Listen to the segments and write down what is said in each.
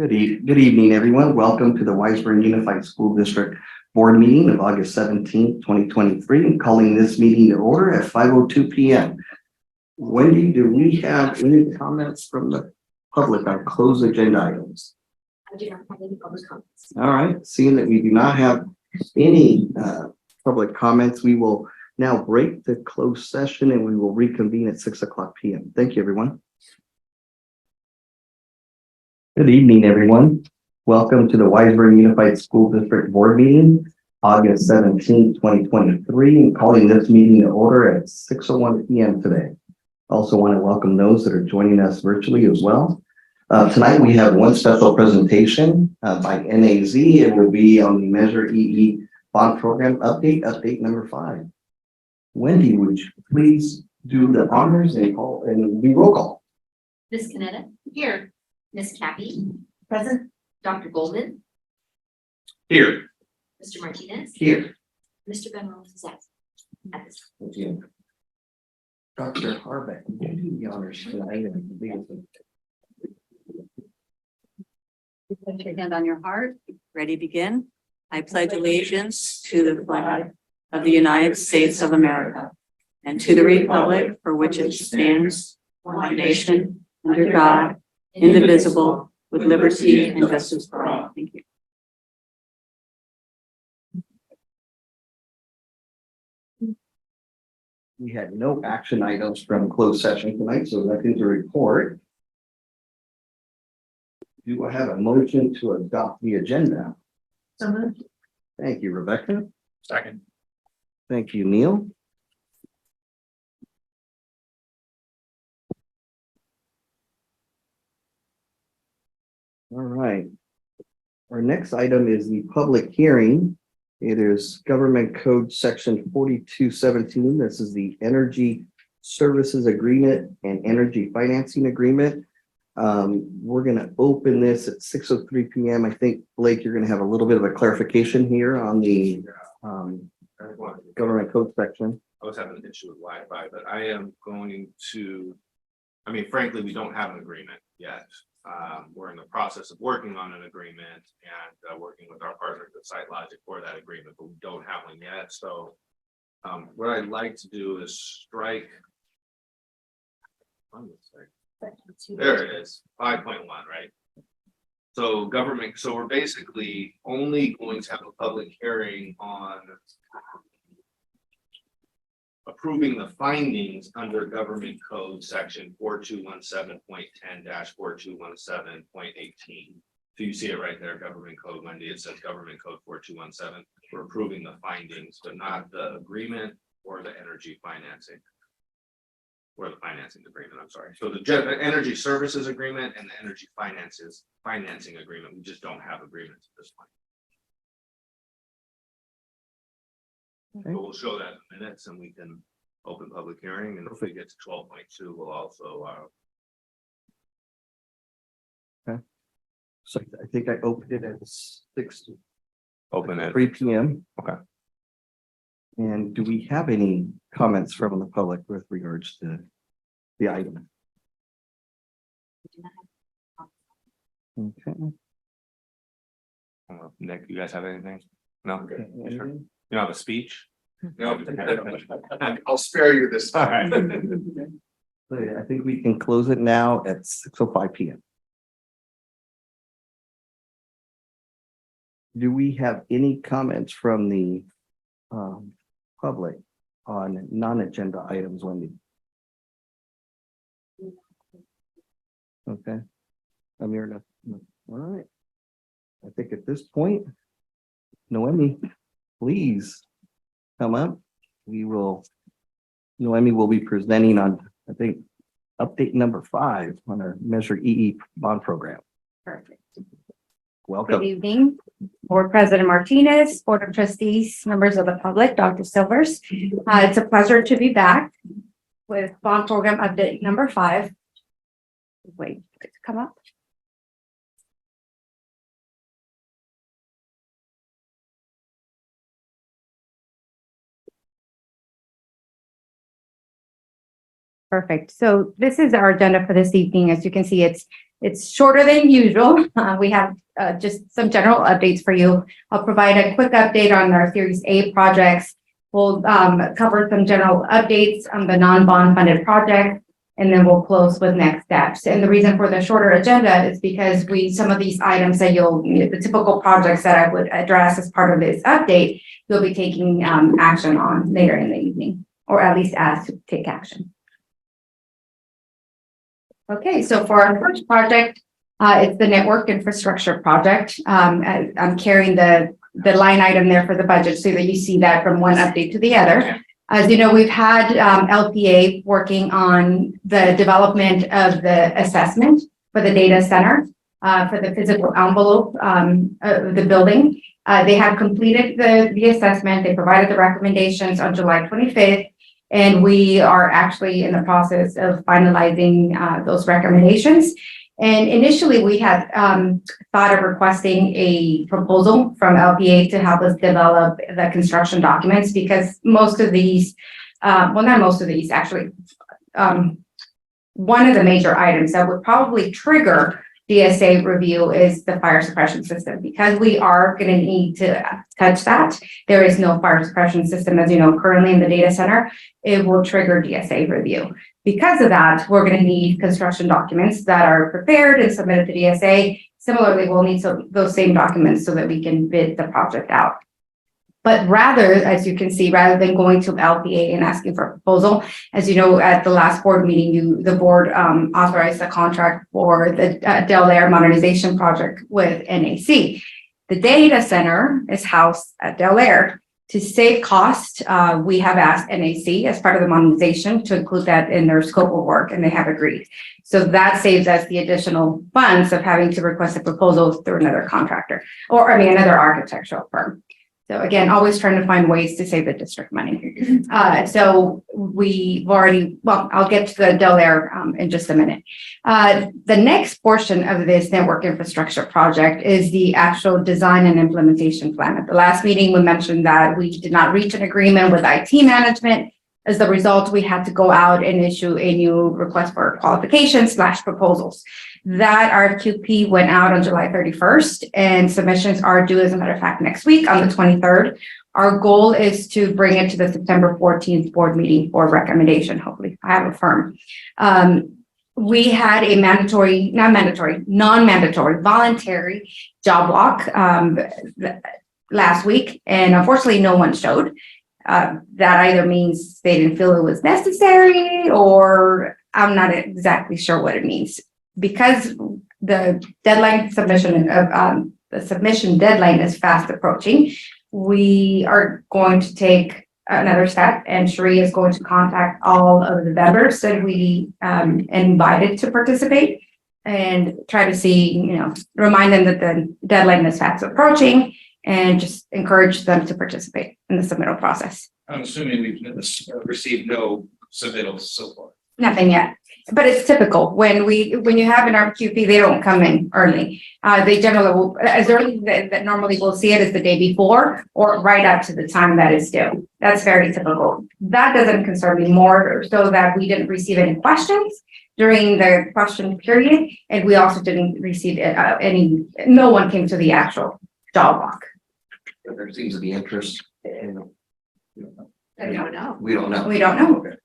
Good evening, everyone. Welcome to the Wiseburg Unified School District Board Meeting of August 17th, 2023. I'm calling this meeting to order at 5:02 p.m. Wendy, do we have any comments from the public on closed agenda items? I do not have any public comments. All right, seeing that we do not have any public comments, we will now break the closed session and we will reconvene at 6 o'clock p.m. Thank you, everyone. Good evening, everyone. Welcome to the Wiseburg Unified School District Board Meeting, August 17th, 2023, and calling this meeting to order at 6:01 p.m. today. Also want to welcome those that are joining us virtually as well. Tonight we have one special presentation by NAZ. It will be on the Measure EE Bond Program update number 5. Wendy, would you please do the honors and do roll call? Ms. Canetta? Here. Ms. Cappy? Present. Dr. Goldman? Here. Mr. Martinez? Here. Mr. Benrose is absent at this time. Thank you. Dr. Harbeck, would you do the honors tonight? Put your hand on your heart. Ready, begin. I pledge allegiance to the flag of the United States of America and to the republic for which it stands, one nation, under God, indivisible, with liberty and justice for all. Thank you. We had no action items from closed session tonight, so nothing to report. Do I have a motion to adopt the agenda? So moved. Thank you, Rebecca. Second. Thank you, Neil. All right. Our next item is the public hearing. It is Government Code Section 4217. This is the Energy Services Agreement and Energy Financing Agreement. We're going to open this at 6:03 p.m. I think, Blake, you're going to have a little bit of a clarification here on the Government Code section. I was having an issue with Wi-Fi, but I am going to, frankly, we don't have an agreement yet. We're in the process of working on an agreement and working with our partners at SiteLogic for that agreement, but we don't have one yet. So what I'd like to do is strike. There it is, 5.1, right? So we're basically only going to have a public hearing on approving the findings under Government Code Section 4217.10-4217.18. So you see it right there, Government Code, Wendy. It says Government Code 4217. We're approving the findings, but not the agreement or the energy financing. Or the financing agreement, I'm sorry. So the energy services agreement and the energy financing agreement, we just don't have agreements at this point. Okay. So we'll show that in minutes and we can open public hearing, and if we get to 12.2, we'll also So I think I opened it at 6:03 open it. p.m. Okay. And do we have any comments from the public with regards to the item? Okay. Nick, you guys have anything? No? Okay. You sure? You don't have a speech? No, I'll spare you this All time. right. So I think we can close it now at 6:05 p.m. Do we have any comments from the public on non-agenda items, Wendy? Okay. Amir, no. All right. I think at this point, Noemi, please come up. Noemi will be presenting on, I think, update number 5 on our Measure EE bond program. Perfect. Welcome. Good evening, Board President Martinez, Board of Trustees, members of the public, Dr. Silvers. It's a pleasure to be back with bond program update number 5. Wait, for it to come up. Perfect. So this is our agenda for this evening. As you can see, it's It's shorter than usual. We have just some general updates for you. I'll provide a quick update on our Series A projects. We'll cover some general updates on the non-bond funded project, and then we'll close with next steps. And the reason for the shorter agenda is because some of these items that the typical projects that I would address as part of this update, you'll be taking action on later in the evening, or at least asked to take action. Okay, so for our first project, it's the network infrastructure project. I'm carrying the line item there for the budget so that you see that from one update to the other. As you know, we've had LPA working on the development of the assessment for the data center, for the physical envelope of the building. They have completed the assessment. They provided the recommendations on July 25th. And we are actually in the process of finalizing those recommendations. And initially, we had thought of requesting a proposal from LPA to help us develop the construction documents, because most of these, well, not most of these, actually, one of the major items that would probably trigger DSA review is the fire suppression system, because we are going to need to touch that. There is no fire suppression system, as you know, currently in the data center. It will trigger DSA review. Because of that, we're going to need construction documents that are prepared and submitted to DSA. Similarly, we'll need those same documents so that we can bid the project out. But rather, as you can see, rather than going to LPA and asking for a proposal, as you know, at the last board meeting, the board authorized a contract for the Del Air modernization project with NAC. The data center is housed at Del Air. To save cost, we have asked NAC as part of the modernization to include that in their scope of work, and they have agreed. So that saves us the additional funds of having to request a proposal through another contractor, another architectural firm. So again, always trying to find ways to save the district money. So we've already, I'll get to the Del Air in just a minute. The next portion of this network infrastructure project is the actual design and implementation plan. At the last meeting, we mentioned that we did not reach an agreement with IT management. As a result, we had to go out and issue a new request for qualifications / proposals. That RFQP went out on July 31st, and submissions are due, as a matter of fact, next week on the 23rd. Our goal is to bring it to the September 14th board meeting for recommendation. Hopefully, I have a firm. We had a non-mandatory, voluntary job walk last week, and unfortunately, no one showed. That either means they didn't feel it was necessary, or I'm not exactly sure what it means. Because the deadline submission of the submission deadline is fast approaching, we are going to take another step, and Cherie is going to contact all of the vendors that we invited to participate and try to see, remind them that the deadline is fast approaching, and just encourage them to participate in the submittal process. I'm assuming we've received no submittals so far. Nothing yet, but it's typical when you have an RFQP, they don't come in early. They generally will, as early that normally we'll see it is the day before or right up to the time that is due. That's very typical. That doesn't concern me more, so that we didn't receive any questions during the question period, and we also didn't receive no one came to the actual job walk. There seems to be interest. I don't know. We don't know. We don't know. Okay.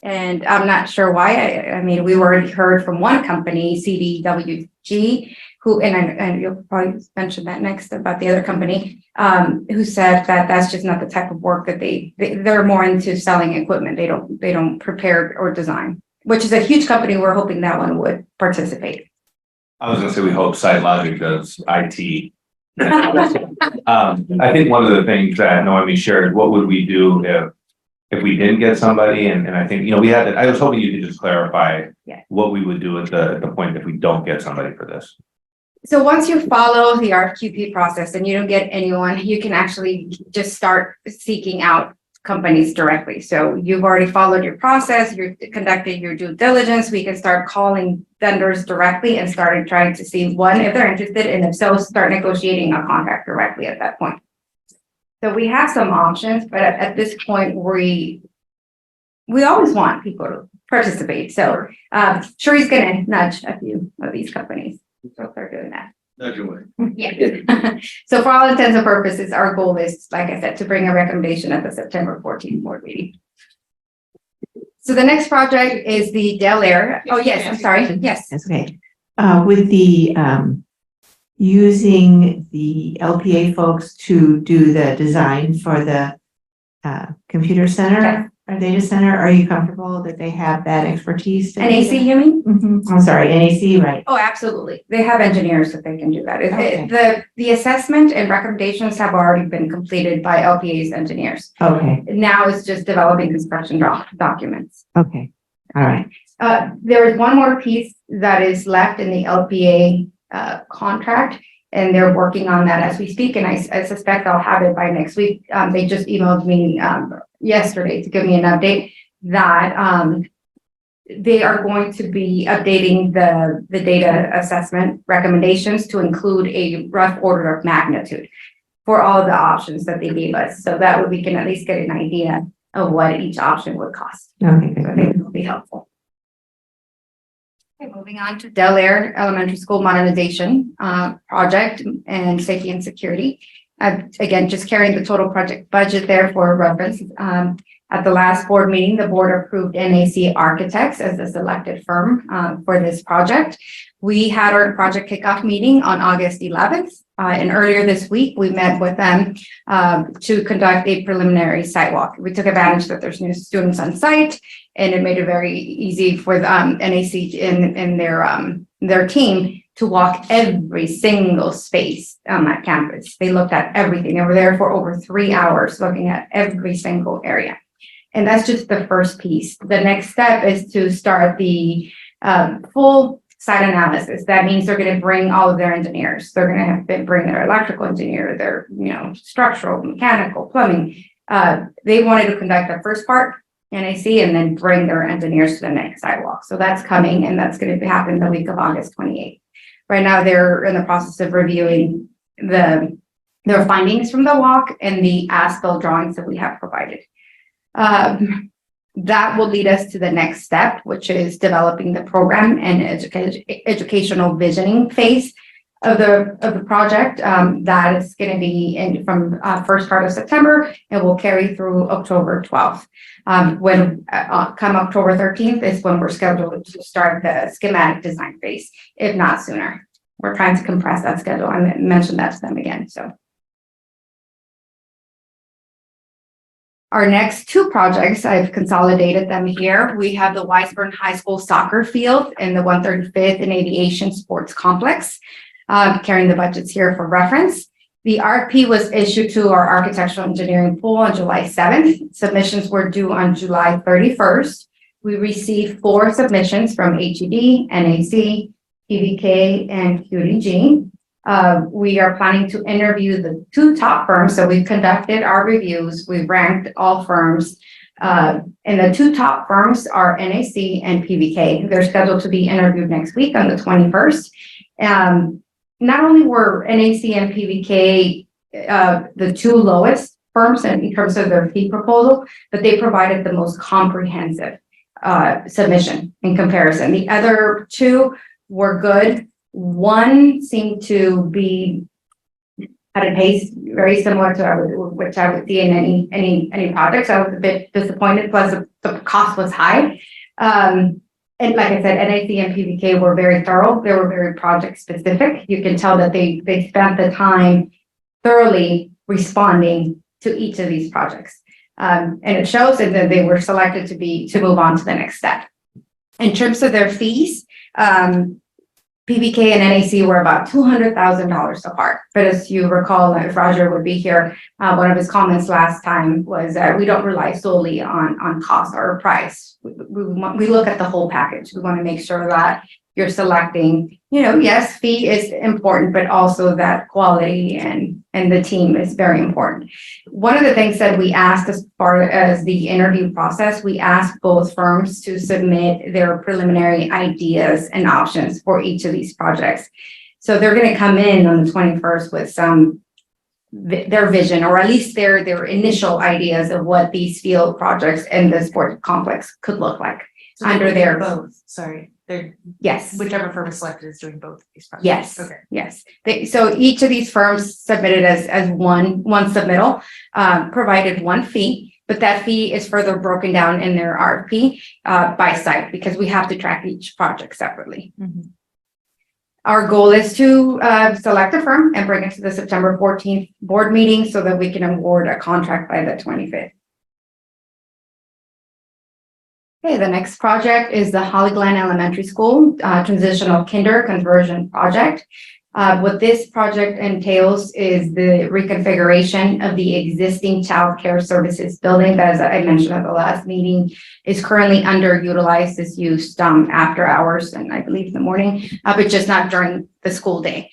And I'm not sure why. I mean, we already heard from one company, CDWG, who, and you'll probably mention that next about the other company, who said that that's just not the type of work that they're more into selling equipment. They don't prepare or design, which is a huge company. We're hoping that one would participate. I was gonna say, we hope SiteLogic does IT. I think one of the things that Noemi shared, what would we do if we didn't get somebody? And I think, I was hoping you could just clarify what we would do at the point if we don't get somebody for this. So once you follow the RFQP process and you don't get anyone, you can actually just start seeking out companies directly. So you've already followed your process, you're conducting your due diligence. We can start calling vendors directly and start trying to see, one, if they're interested, and if so, start negotiating a contract directly at that point. So we have some options, but at this point, we always want people participate. So sure he's gonna nudge a few of these companies. So they're doing that. Nudge away. Yeah. So for all intents and purposes, our goal is, like I said, to bring a recommendation at the September 14th board meeting. So the next project is the Del Air. Oh, yes, I'm sorry. Yes. That's okay. With the, using the LPA folks to do the design for the computer center or data center, are you comfortable that they have that expertise? to do NAC, that? you mean? I'm sorry, NAC, right? Oh, absolutely. They have engineers that they can do that. Okay. The assessment and recommendations have already been completed by LPA's engineers. Okay, Now it's just developing construction documents. okay, all right. There is one more piece that is left in the LPA contract, and they're working on that as we speak, and I suspect I'll have it by next week. They just emailed me yesterday to give me an update that they are going to be updating the data assessment recommendations to include a rough order of magnitude for all of the options that they gave us, so that way we can at least get an idea of what each option would cost. Okay, So I good. think it will be helpful. Okay, moving on to Del Air Elementary School Modernization Project and Safety and Security. Again, just carrying the total project budget there for reference. At the last board meeting, the board approved NAC Architects as the selected firm for this project. We had our project kickoff meeting on August 11th. And earlier this week, we met with them to conduct a preliminary site walk. We took advantage that there's new students on site, and it made it very easy for the NAC and their team to walk every single space on that campus. They looked at everything. They were there for over 3 hours looking at every single area. And that's just the first piece. The next step is to start the full site analysis. That means they're going to bring all of their engineers. They're going to have to bring their electrical engineer, their, structural, mechanical, plumbing. They wanted to conduct the first part, NAC, and then bring their engineers to the next sidewalk. So that's coming, and that's going to happen the week of August 28th. Right now, they're in the process of reviewing their findings from the walk and the as-built drawings that we have provided. That will lead us to the next step, which is developing the program and educational visioning phase of the project. That is going to be from first part of September and will carry through October 12th. When come October 13th is when we're scheduled to start the schematic design phase, if not sooner. We're trying to compress that schedule. I mentioned that to them again. So our next two projects, I've consolidated them here. We have the Weisburn High School soccer field and the 135th and Aviation Sports Complex. Carrying the budgets here for reference. The RFP was issued to our architectural engineering pool on July 7th. Submissions were due on July 31st. We received 4 submissions from HED, NAC, PVK, and QDG. We are planning to interview the 2 top firms. So we've conducted our reviews. We've ranked all firms. And the 2 top firms are NAC and PVK. They're scheduled to be interviewed next week on the 21st. Not only were NAC and PVK the 2 lowest firms in terms of their fee proposal, but they provided the most comprehensive submission in comparison. The other 2 were good. One seemed to be at a pace very similar to which I would see in any project. So I was a bit disappointed. Plus, the cost was high. And like I said, NAC and PVK were very thorough. They were very project specific. You can tell that they spent the time thoroughly responding to each of these projects. And it shows that they were selected to move on to the next step. In terms of their fees, PVK and NAC were about $200,000 apart. But as you recall, if Roger would be here, one of his comments last time was that we don't rely solely on cost or price. We look at the whole package. We want to make sure that you're selecting, yes, fee is important, but also that quality and the team is very important. One of the things that we asked as part as the interview process, we asked both firms to submit their preliminary ideas and options for each of these projects. So they're going to come in on the 21st with their vision, or at least their initial ideas of what these field projects and the sport complex could look like. under their, Both, sorry, they're, yes. whichever firm is selected is doing both of these projects. Yes, Okay. yes. So each of these firms submitted as one submittal, provided one fee, but that fee is further broken down in their RFP by site because we have to track each project separately. Mhm. Our goal is to select a firm and bring it to the September 14th board meeting so that we can award a contract by the 25th. Okay, the next project is the Holly Glen Elementary School transitional kinder conversion project. What this project entails is the reconfiguration of the existing child care services building that, as I mentioned at the last meeting, is currently underutilized, is used after hours and I believe in the morning, but just not during the school day.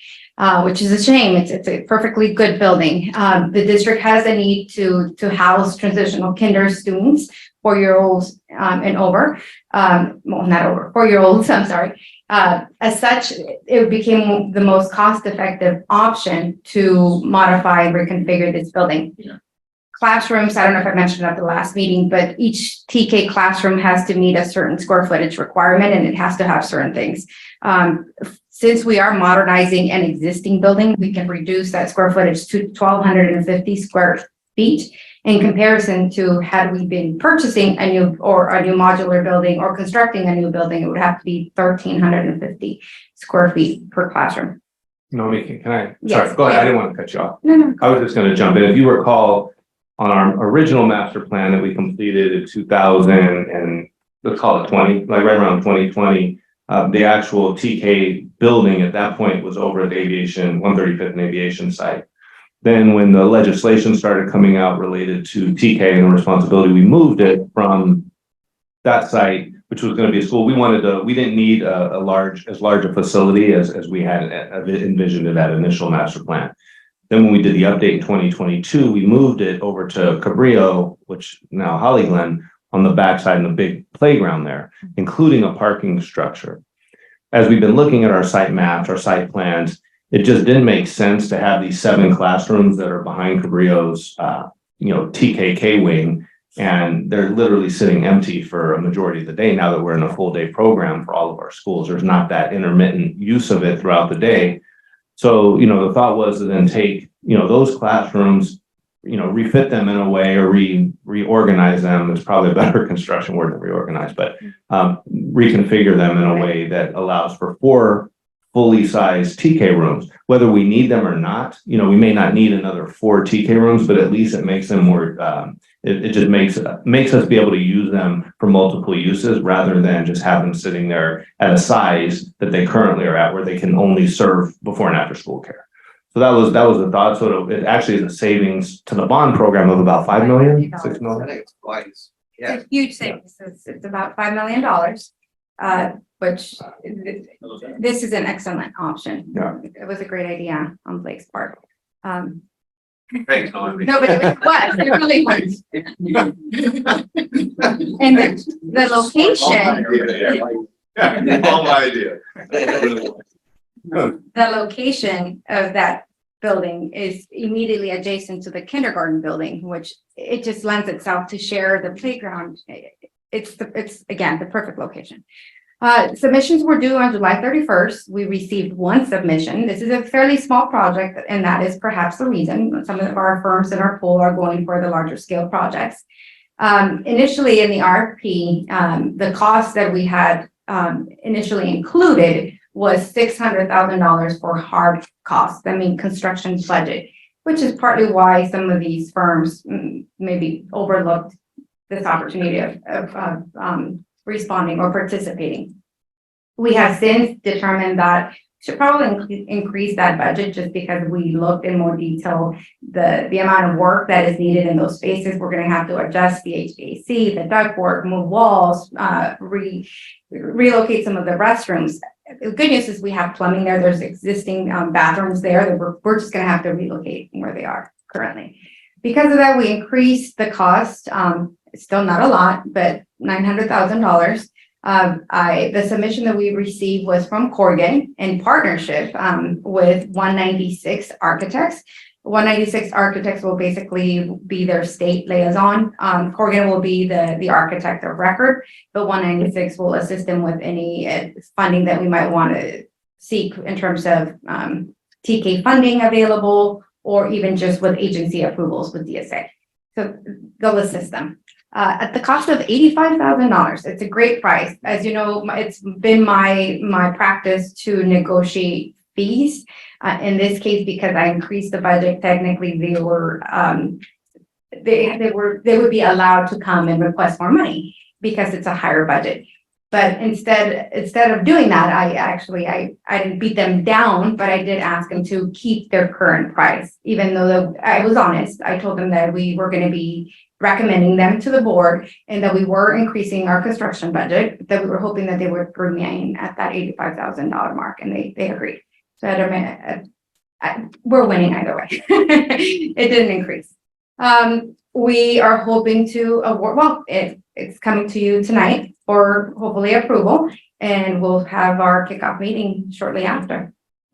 Which is a shame. It's a perfectly good building. The district has a need to house transitional kinder students, 4-year-olds and over. Well, not over, 4-year-olds, I'm sorry. As such, it became the most cost-effective option to modify and reconfigure this building. Yeah. Classrooms, I don't know if I mentioned at the last meeting, but each TK classroom has to meet a certain square footage requirement and it has to have certain things. Since we are modernizing an existing building, we can reduce that square footage to 1,250 square feet in comparison to had we been purchasing a new modular building or constructing a new building, it would have to be 1,350 square feet per classroom. Naomi, can I, Yes. sorry, go ahead, I didn't want to cut you off. No. I was just gonna jump in. If you recall, on our original master plan that we completed in 2000 and let's call it 20, like right around 2020, the actual TK building at that point was over at the aviation, 135th and aviation site. Then when the legislation started coming out related to TK and the responsibility, we moved it from that site, which was going to be a school. We didn't need as large a facility as we had envisioned in that initial master plan. Then when we did the update in 2022, we moved it over to Cabrillo, which now Holly Glen, on the backside in the big playground there, including a parking structure. As we've been looking at our site maps, our site plans, it just didn't make sense to have these 7 classrooms that are behind Cabrillo's, TKK wing. And they're literally sitting empty for a majority of the day now that we're in a full day program for all of our schools. There's not that intermittent use of it throughout the day. So, the thought was to then take, those classrooms, refit them in a way or reorganize them. It's probably a better construction word than reorganize, but reconfigure them in a way that allows for 4 fully sized TK rooms, whether we need them or not. We may not need another 4 TK rooms, but at least it makes them more, it just makes us be able to use them for multiple uses rather than just have them sitting there at a size that they currently are at where they can only serve before and after school care. So that was the thought. So it actually is a savings to the bond program of about 5 million, 6 million. I think it's twice. Yeah. It's a huge savings. It's about $5 million, which this is an excellent option. Yeah. It was a great idea on Blake's part. Thanks, Naomi. No, but it was, it really was. And the location, All my idea. the location of that building is immediately adjacent to the kindergarten building, which it just lends itself to share the playground. It's again, the perfect location. Submissions were due on July 31st. We received 1 submission. This is a fairly small project, and that is perhaps the reason some of our firms in our pool are going for the larger scale projects. Initially in the RFP, the cost that we had initially included was $600,000 for hard costs. Construction budget, which is partly why some of these firms maybe overlooked this opportunity of responding or participating. We have since determined that should probably increase that budget just because we looked in more detail the amount of work that is needed in those spaces. We're going to have to adjust the HVAC, the ductwork, move walls, relocate some of the restrooms. The good news is we have plumbing there. There's existing bathrooms there that we're just going to have to relocate where they are currently. Because of that, we increased the cost. It's still not a lot, but $900,000. The submission that we received was from Corgan in partnership with 196 Architects. 196 architects will basically be their state liaison. Corgan will be the architect of record, but 196 will assist them with any funding that we might want to seek in terms of TK funding available, or even just with agency approvals with DSA. So they'll assist them. At the cost of $85,000. It's a great price. As you know, it's been my practice to negotiate fees. In this case, because I increased the budget, technically they would be allowed to come and request more money because it's a higher budget. But instead of doing that, I didn't beat them down, but I did ask them to keep their current price, even though I was honest. I told them that we were going to be recommending them to the board and that we were increasing our construction budget, that we were hoping that they would remain at that $85,000 mark, and they agreed. So we're winning either way. It didn't increase. We are hoping to award, it's coming to you tonight for hopefully approval, and we'll have our kickoff meeting shortly after.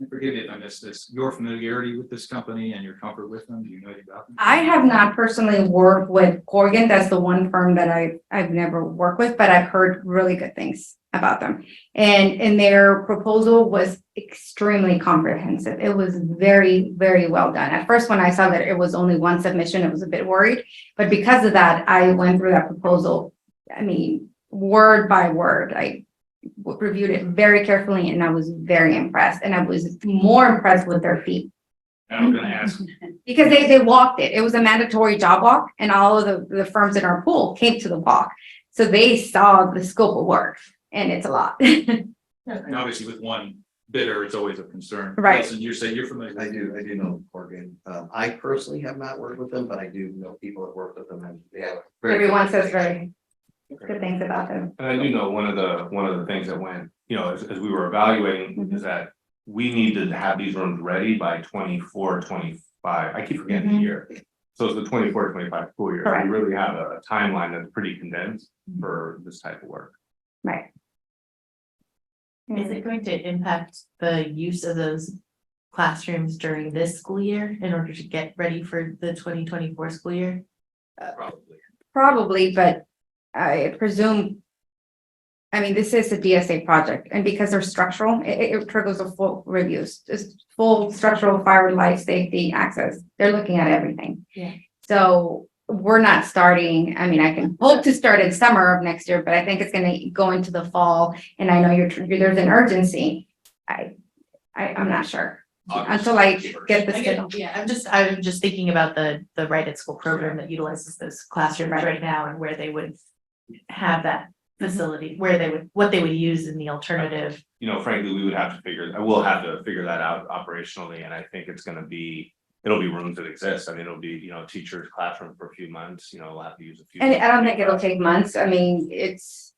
Forgive me if I missed this, your familiarity with this company and your comfort with them, do you know anything about them? I have not personally worked with Corgan. That's the one firm that I've never worked with, but I've heard really good things about them. And their proposal was extremely comprehensive. It was very, very well done. At first, when I saw that it was only one submission, I was a bit worried. But because of that, I went through that proposal, I mean, word by word. I reviewed it very carefully, and I was very impressed. And I was more impressed with their feet. I was gonna ask, Because they walked it. It was a mandatory job walk, and all of the firms in our pool came to the walk. So they saw the scope of work, and it's a lot. And obviously with one bidder, it's always a concern. Right. Listen, you're saying you're familiar. with I do know Corgan. I personally have not worked with them, but I do know people that work with them, and they have. Everyone says very good things about them. And I do know one of the things that went, as we were evaluating is that we needed to have these rooms ready by 24, 25. I keep forgetting the year. So it's the 24, 25 school year. Correct. We really have a timeline that's pretty condensed for this type of work. Right. Is it going to impact the use of those classrooms during this school year in order to get ready for the 2024 school year? probably. Probably, but I presume, I mean, this is a DSA project, and because they're structural, it triggers a full reviews, just full structural, fire, life, safety, access. They're looking at everything. Yeah. So we're not starting, I mean, I can hope to start in summer of next year, but I think it's gonna go into the fall, and I know there's an urgency. I'm not sure until I get the schedule. Yeah, I'm just thinking about the Right at School program that utilizes those classrooms right now, and where they would have that facility, what they would use in the alternative. Frankly, we'll have to figure that out operationally, and I think it'll be rooms that exist. I mean, it'll be, teachers' classroom for a few months, we'll have to use a few. And I don't think it'll take months. I mean, it's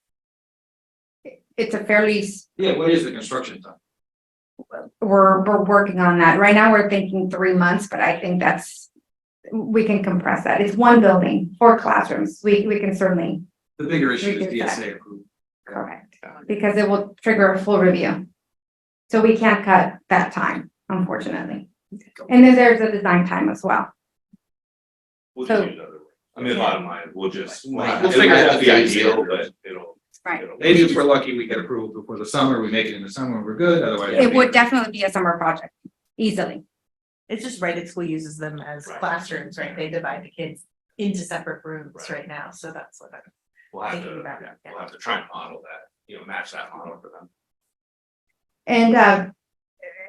a fairly, Yeah, what is the construction time? we're working on that. Right now, we're thinking 3 months, but I think we can compress that. It's one building, 4 classrooms. We can certainly The bigger issue is Reduce that. DSA approved. correct, because it will trigger a full review. So we can't cut that time, unfortunately. And then there's a design time as well. We'll So- just use other words. I mean, the bottom line, we'll We'll figure it out. be ideal, but it'll. Right. Maybe if we're lucky, we get approval before the summer, we make it in the summer, we're good, otherwise. It would definitely be a summer project, easily. It's just Right at School uses them as Right. classrooms, right? They divide the kids into separate rooms Right. right now, so that's what I'm. We'll have Thinking to, about it, yeah, yeah. we'll have to try and model that, match that model for them.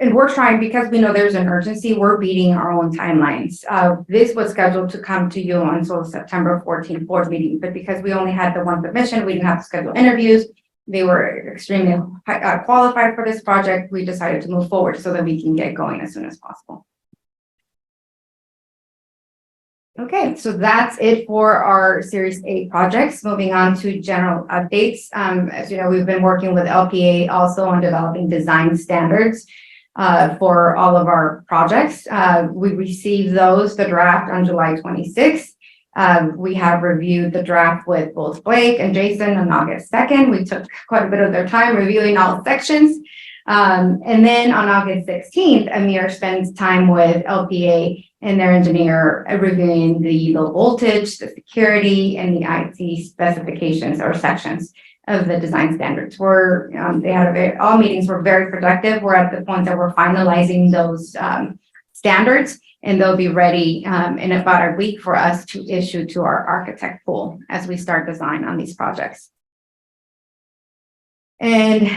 And we're trying, because we know there's an urgency, we're beating our own timelines. This was scheduled to come to you until September 14th board meeting, but because we only had the one submission, we didn't have to schedule interviews. They were extremely qualified for this project. We decided to move forward so that we can get going as soon as possible. Okay, so that's it for our Series A projects. Moving on to general updates. As you know, we've been working with LPA also on developing design standards for all of our projects. We received the draft on July 26th. We have reviewed the draft with both Blake and Jason on August 2nd. We took quite a bit of their time reviewing all sections. And then on August 16th, Amir spends time with LPA and their engineer reviewing the low voltage, the security, and the IT specifications or sections of the design standards. All meetings were very productive. We're at the point that we're finalizing those standards, and they'll be ready in about a week for us to issue to our architect pool as we start design on these projects. And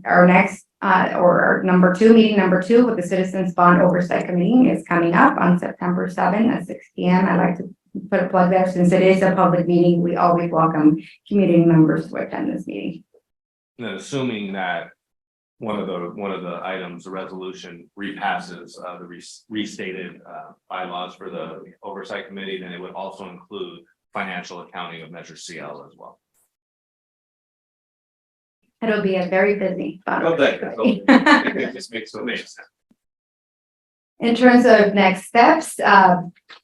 our next or meeting number two with the Citizens Bond Oversight Committee is coming up on September 7 at 6 p.m. I'd like to put a plug there since it is a public meeting. We always welcome community members to attend this meeting. And then assuming that one of the items, the resolution repasses the restated bylaws for the oversight committee, then it would also include financial accounting of Measure CL as well. It'll be a very busy. It just makes so much sense. In terms of next steps,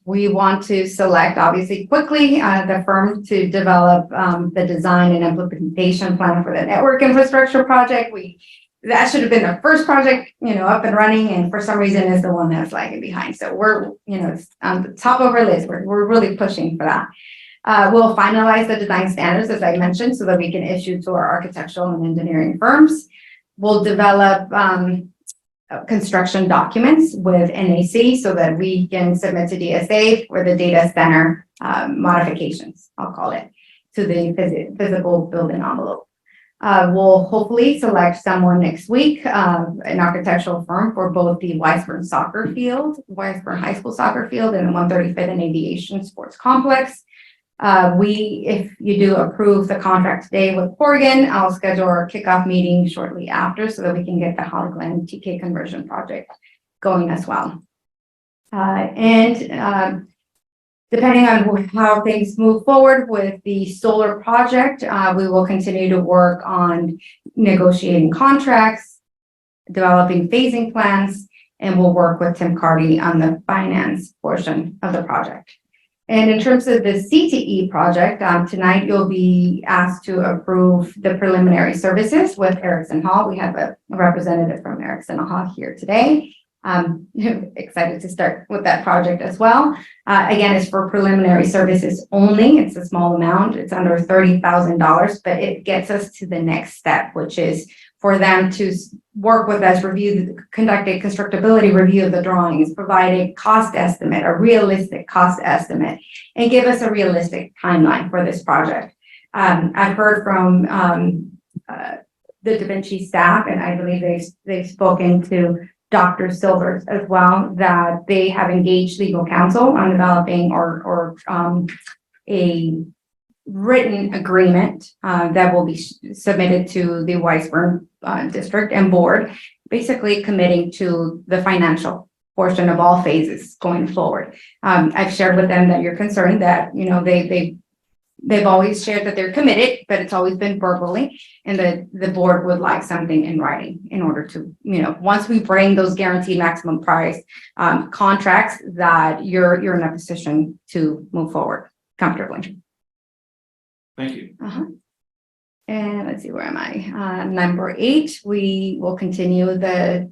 we want to select obviously quickly the firm to develop the design and implementation plan for the network infrastructure project. That should have been the first project, up and running, and for some reason is the one that's lagging behind. So we're, it's on the top of our list. We're really pushing for that. We'll finalize the design standards, as I mentioned, so that we can issue to our architectural and engineering firms. We'll develop construction documents with NAC so that we can submit to DSA for the data center modifications, I'll call it, to the physical building envelope. We'll hopefully select someone next week, an architectural firm for both the Weisburn High School soccer field, and the 135th and Aviation Sports Complex. If you do approve the contract today with Corrigan, I'll schedule our kickoff meeting shortly after so that we can get the Holly Glen TK conversion project going as well. Depending on how things move forward with the solar project, we will continue to work on negotiating contracts, developing phasing plans, and we'll work with Tim Carty on the finance portion of the project. And in terms of the CTE project, tonight you'll be asked to approve the preliminary services with Erickson Hall. We have a representative from Erickson Hall here today. Excited to start with that project as well. Again, it's for preliminary services only. It's a small amount. It's under $30,000, but it gets us to the next step, which is for them to work with us, conduct a constructability review of the drawings, provide a cost estimate, a realistic cost estimate, and give us a realistic timeline for this project. I've heard from the Da Vinci staff, and I believe they've spoken to Dr. Silvers as well, that they have engaged legal counsel on developing or a written agreement that will be submitted to the Weisburn district and board, basically committing to the financial portion of all phases going forward. I've shared with them that you're concerned that, they've always shared that they're committed, but it's always been verbally, and the board would like something in writing in order to, once we bring those guaranteed maximum price contracts, that you're in a position to move forward comfortably. Thank you. And let's see, where am I? Number 8, we will continue the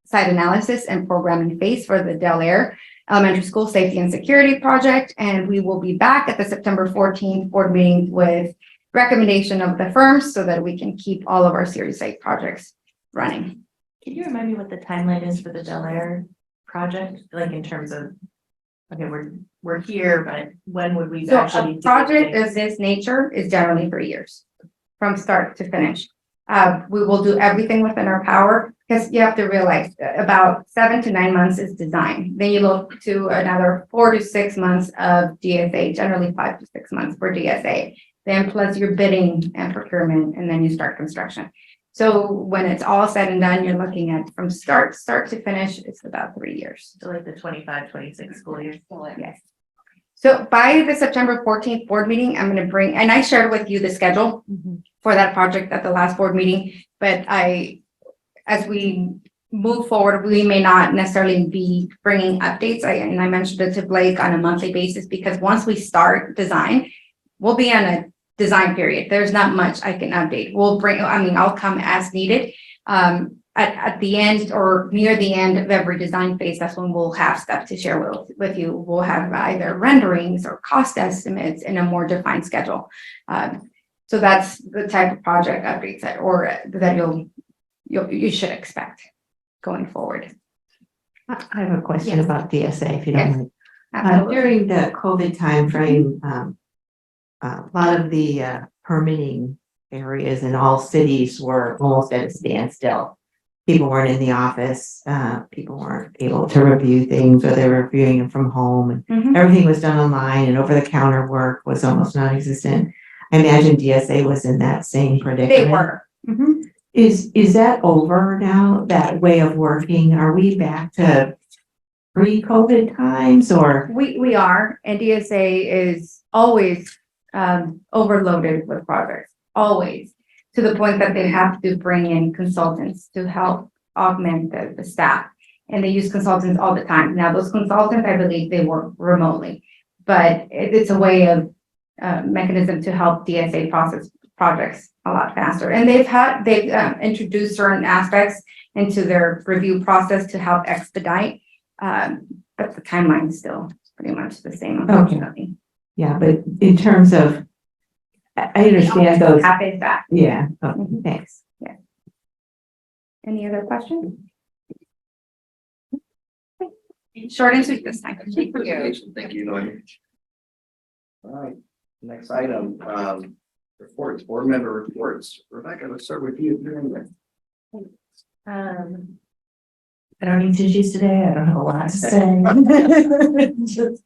site analysis and programming phase for the Del Air Elementary School Safety and Security Project. And we will be back at the September 14th board meeting with recommendation of the firms so that we can keep all of our Series 8 projects running. Can you remind me what the timeline is for the Del Air project? Like in terms of, okay, we're here, but when would we So actually? a project of this nature is generally 3 years from start to finish. We will do everything within our power, because you have to realize about 7 to 9 months is design. Then you look to another 4 to 6 months of DSA, generally 5 to 6 months for DSA. Then plus your bidding and procurement, and then you start construction. So when it's all said and done, you're looking at from start to finish, it's about 3 years. So like the 25-26 school year. Yes. So by the September 14th board meeting, I'm going to bring, and I shared with you the schedule for that project at the last board meeting, but as we move forward, we may not necessarily be bringing updates. And I mentioned it to Blake on a monthly basis, because once we start design, we'll be on a design period. There's not much I can update. I'll come as needed. At the end or near the end of every design phase, that's when we'll have stuff to share with you. We'll have either renderings or cost estimates in a more defined schedule. So that's the type of project updates that you should expect going forward. I have a question Yes. about DSA, if you Yes. don't mind. Absolutely. During the COVID timeframe, a lot of the permitting areas in all cities were almost at a standstill. People weren't in the office, people weren't able to review things, or they were reviewing them from home, and Mhm. everything was done online, and over-the-counter work was almost non-existent. I imagine DSA was in that same predicament. They were. Mhm. Is that over now, that way of working? Are we back to pre-COVID times, or? We are, and DSA is always overloaded with projects, always. To the point that they have to bring in consultants to help augment the staff. And they use consultants all the time. Now, those consultants, I believe they work remotely. But it's a way of mechanism to help DSA process projects a lot faster. And they've introduced certain aspects into their review process to help expedite. But the timeline's still pretty much the same, unfortunately. Yeah, but in terms of, I understand those, Happy that. yeah, okay, thanks. Any other questions? Short and sweet this time. Thank you, Noemi. All right, next item, reports, board member reports. Rebecca, let's start with you. I don't need tissues today. I don't have a lot to say. Just,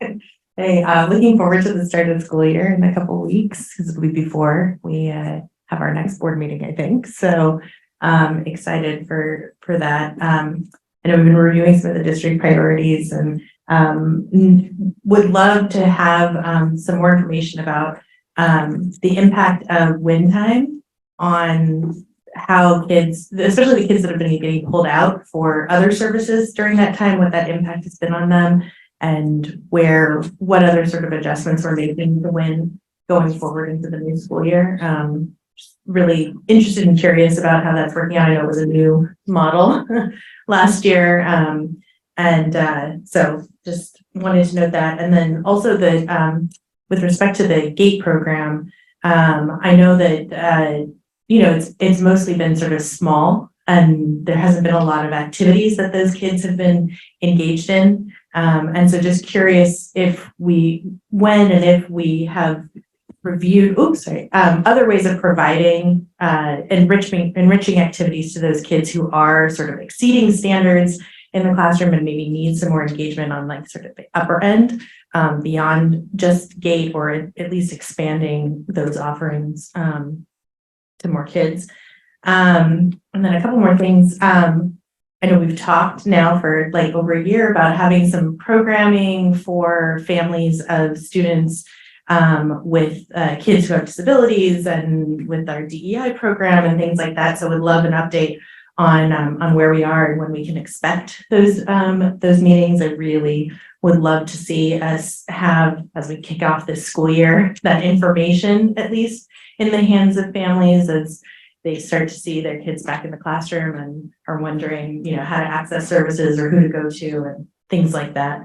hey, looking forward to the start of the school year in a couple of weeks, because it'll be before we have our next board meeting, I think. So excited for that. I know we've been reviewing some of the district priorities, and would love to have some more information about the impact of wind time on how kids, especially the kids that have been getting pulled out for other services during that time, what that impact has been on them, and what other sort of adjustments we're making to wind going forward into the new school year. Just really interested and curious about how that's working out. I know it was a new model last year. So just wanted to note that. And then also with respect to the GATE program, I know that, it's mostly been sort of small, and there hasn't been a lot of activities that those kids have been engaged in. And so just curious when and if we have reviewed, other ways of providing enriching activities to those kids who are sort of exceeding standards in the classroom and maybe need some more engagement on like sort of the upper end, beyond just GATE, or at least expanding those offerings to more kids. And then a couple more things. I know we've talked now for like over a year about having some programming for families of students with kids who have disabilities, and with our DEI program and things like that. So would love an update on where we are and when we can expect those meetings. I really would love to see us have, as we kick off this school year, that information at least in the hands of families as they start to see their kids back in the classroom and are wondering, how to access services or who to go to and things like that.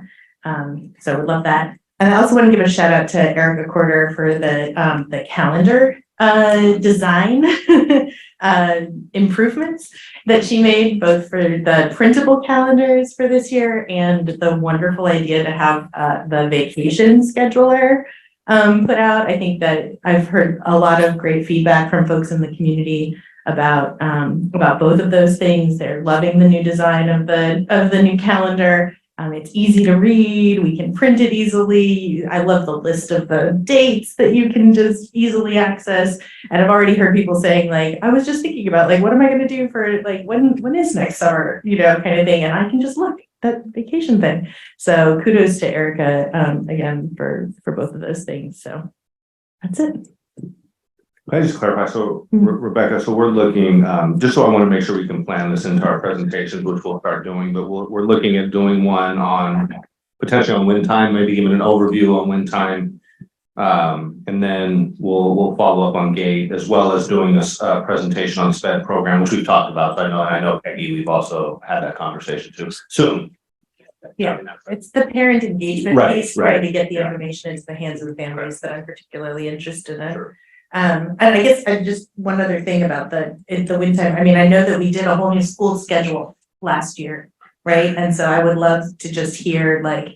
So I would love that. And I also want to give a shout out to Erica Corder for the calendar design improvements that she made, both for the printable calendars for this year and the wonderful idea to have the vacation scheduler put out. I think that I've heard a lot of great feedback from folks in the community about both of those things. They're loving the new design of the new calendar. It's easy to read. We can print it easily. I love the list of the dates that you can just easily access. And I've already heard people saying, like, I was just thinking about, like, what am I going to do for, like, when is next summer, kind of thing. And I can just look at that vacation thing. So kudos to Erica, again, for both of those things. So that's it. Can I just clarify? So Rebecca, so we're looking, just so I want to make sure we can plan this into our presentations, which we'll start doing, but we're looking at doing one on potentially on wind time, maybe giving an overview on wind time, And then we'll follow up on GATE as well as doing this presentation on the SPED program, which we've talked about. So I know Peggy, we've also had that conversation too. Soon. Yeah. It's the parent engagement Right, piece, right. trying to get the information into the hands of the families that I'm particularly interested in. And I guess I just, one other thing about the wind time, I mean, I know that we did a whole new school schedule last year, right? And so I would love to just hear like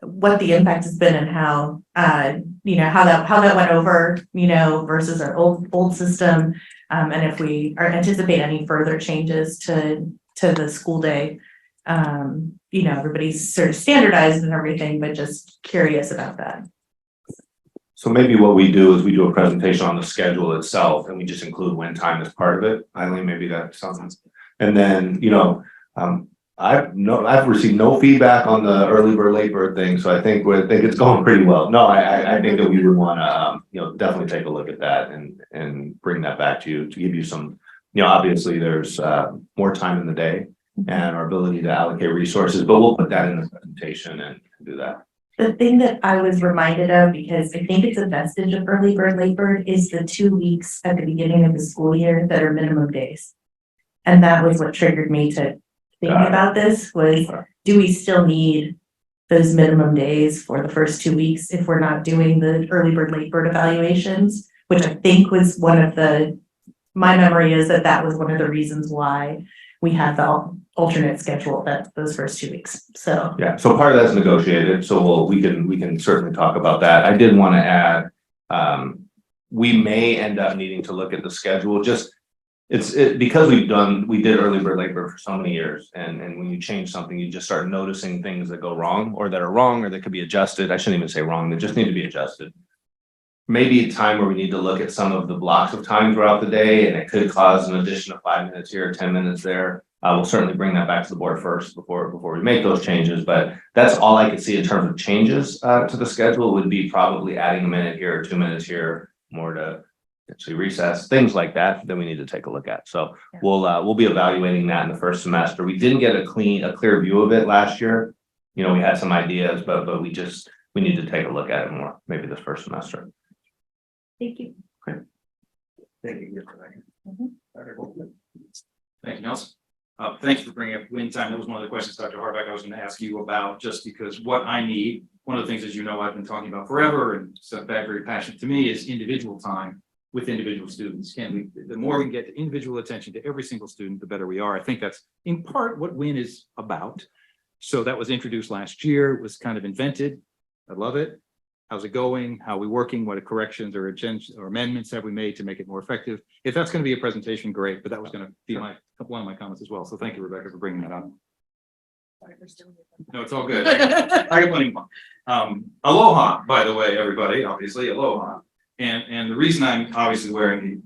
what the impact has been and how, how that went over, versus our old system. And if we anticipate any further changes to the school day. Everybody's sort of standardized and everything, but just curious about that. So maybe what we do is we do a presentation on the schedule itself and we just include wind time as part of it. Eileen, maybe that sounds. And then, I've received no feedback on the early bird, late bird thing, so I think it's going pretty well. No, I think that we would wanna, definitely take a look at that and bring that back to you to give you some, obviously there's more time in the day and our ability to allocate resources, but we'll put that in the presentation and do that. The thing that I was reminded of, because I think it's a vestige of early bird, late bird, is the 2 weeks at the beginning of the school year that are minimum days. And that was what triggered me to think Got it. about this was, do we still need those minimum days for the first 2 weeks if we're not doing the early bird, late bird evaluations, which I think was my memory is that was one of the reasons why we had the alternate schedule those first 2 weeks. So Yeah, so part of that's negotiated, so we can certainly talk about that. I did want to add, we may end up needing to look at the schedule, because we did early bird, late bird for so many years, and when you change something, you just start noticing things that go wrong, or that are wrong, or that could be adjusted. I shouldn't even say wrong, they just need to be adjusted. Maybe a time where we need to look at some of the blocks of time throughout the day, and it could cause an addition of 5 minutes here, 10 minutes there. We'll certainly bring that back to the board first before we make those changes, but that's all I could see in terms of changes to the schedule would be probably adding a minute here or 2 minutes here, more to actually recess, things like that we need to take a look at. So we'll be evaluating that in the first semester. We didn't get a clear view of it last year. We had some ideas, but we need to take a look at it more, maybe this first semester. thank you. Thank you. Thank you, Nelson. Thanks for bringing up wind time. That was one of the questions, Dr. Harback, I was going to ask you about, just because what I need, one of the things, as you know, I've been talking about forever and stuff back very passionate to me is individual time with individual students. The more we can get to individual attention to every single student, the better we are. I think that's in part what WIN is about. So that was introduced last year, it was kind of invented. I love it. How's it going? How are we working? What corrections or amendments have we made to make it more effective? If that's going to be a presentation, great, but that was going to be one of my comments as well. So thank you, Rebecca, for bringing that up. No, it's all good. I got plenty more. Aloha, by the way, everybody, obviously, aloha. And the reason I'm obviously wearing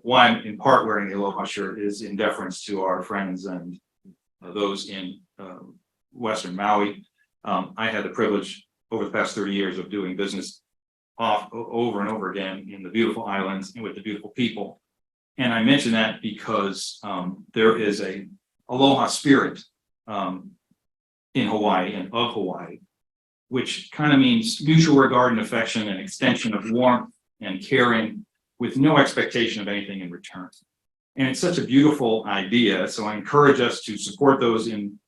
why I'm in part wearing the aloha shirt is in deference to our friends and those in Western Maui. I had the privilege over the past 30 years of doing business over and over again in the beautiful islands and with the beautiful people. And I mention that because there is a aloha spirit in Hawaii and of Hawaii, which kind of means mutual regard and affection and extension of warmth and caring with no expectation of anything in return. And it's such a beautiful idea. So I encourage us to support those in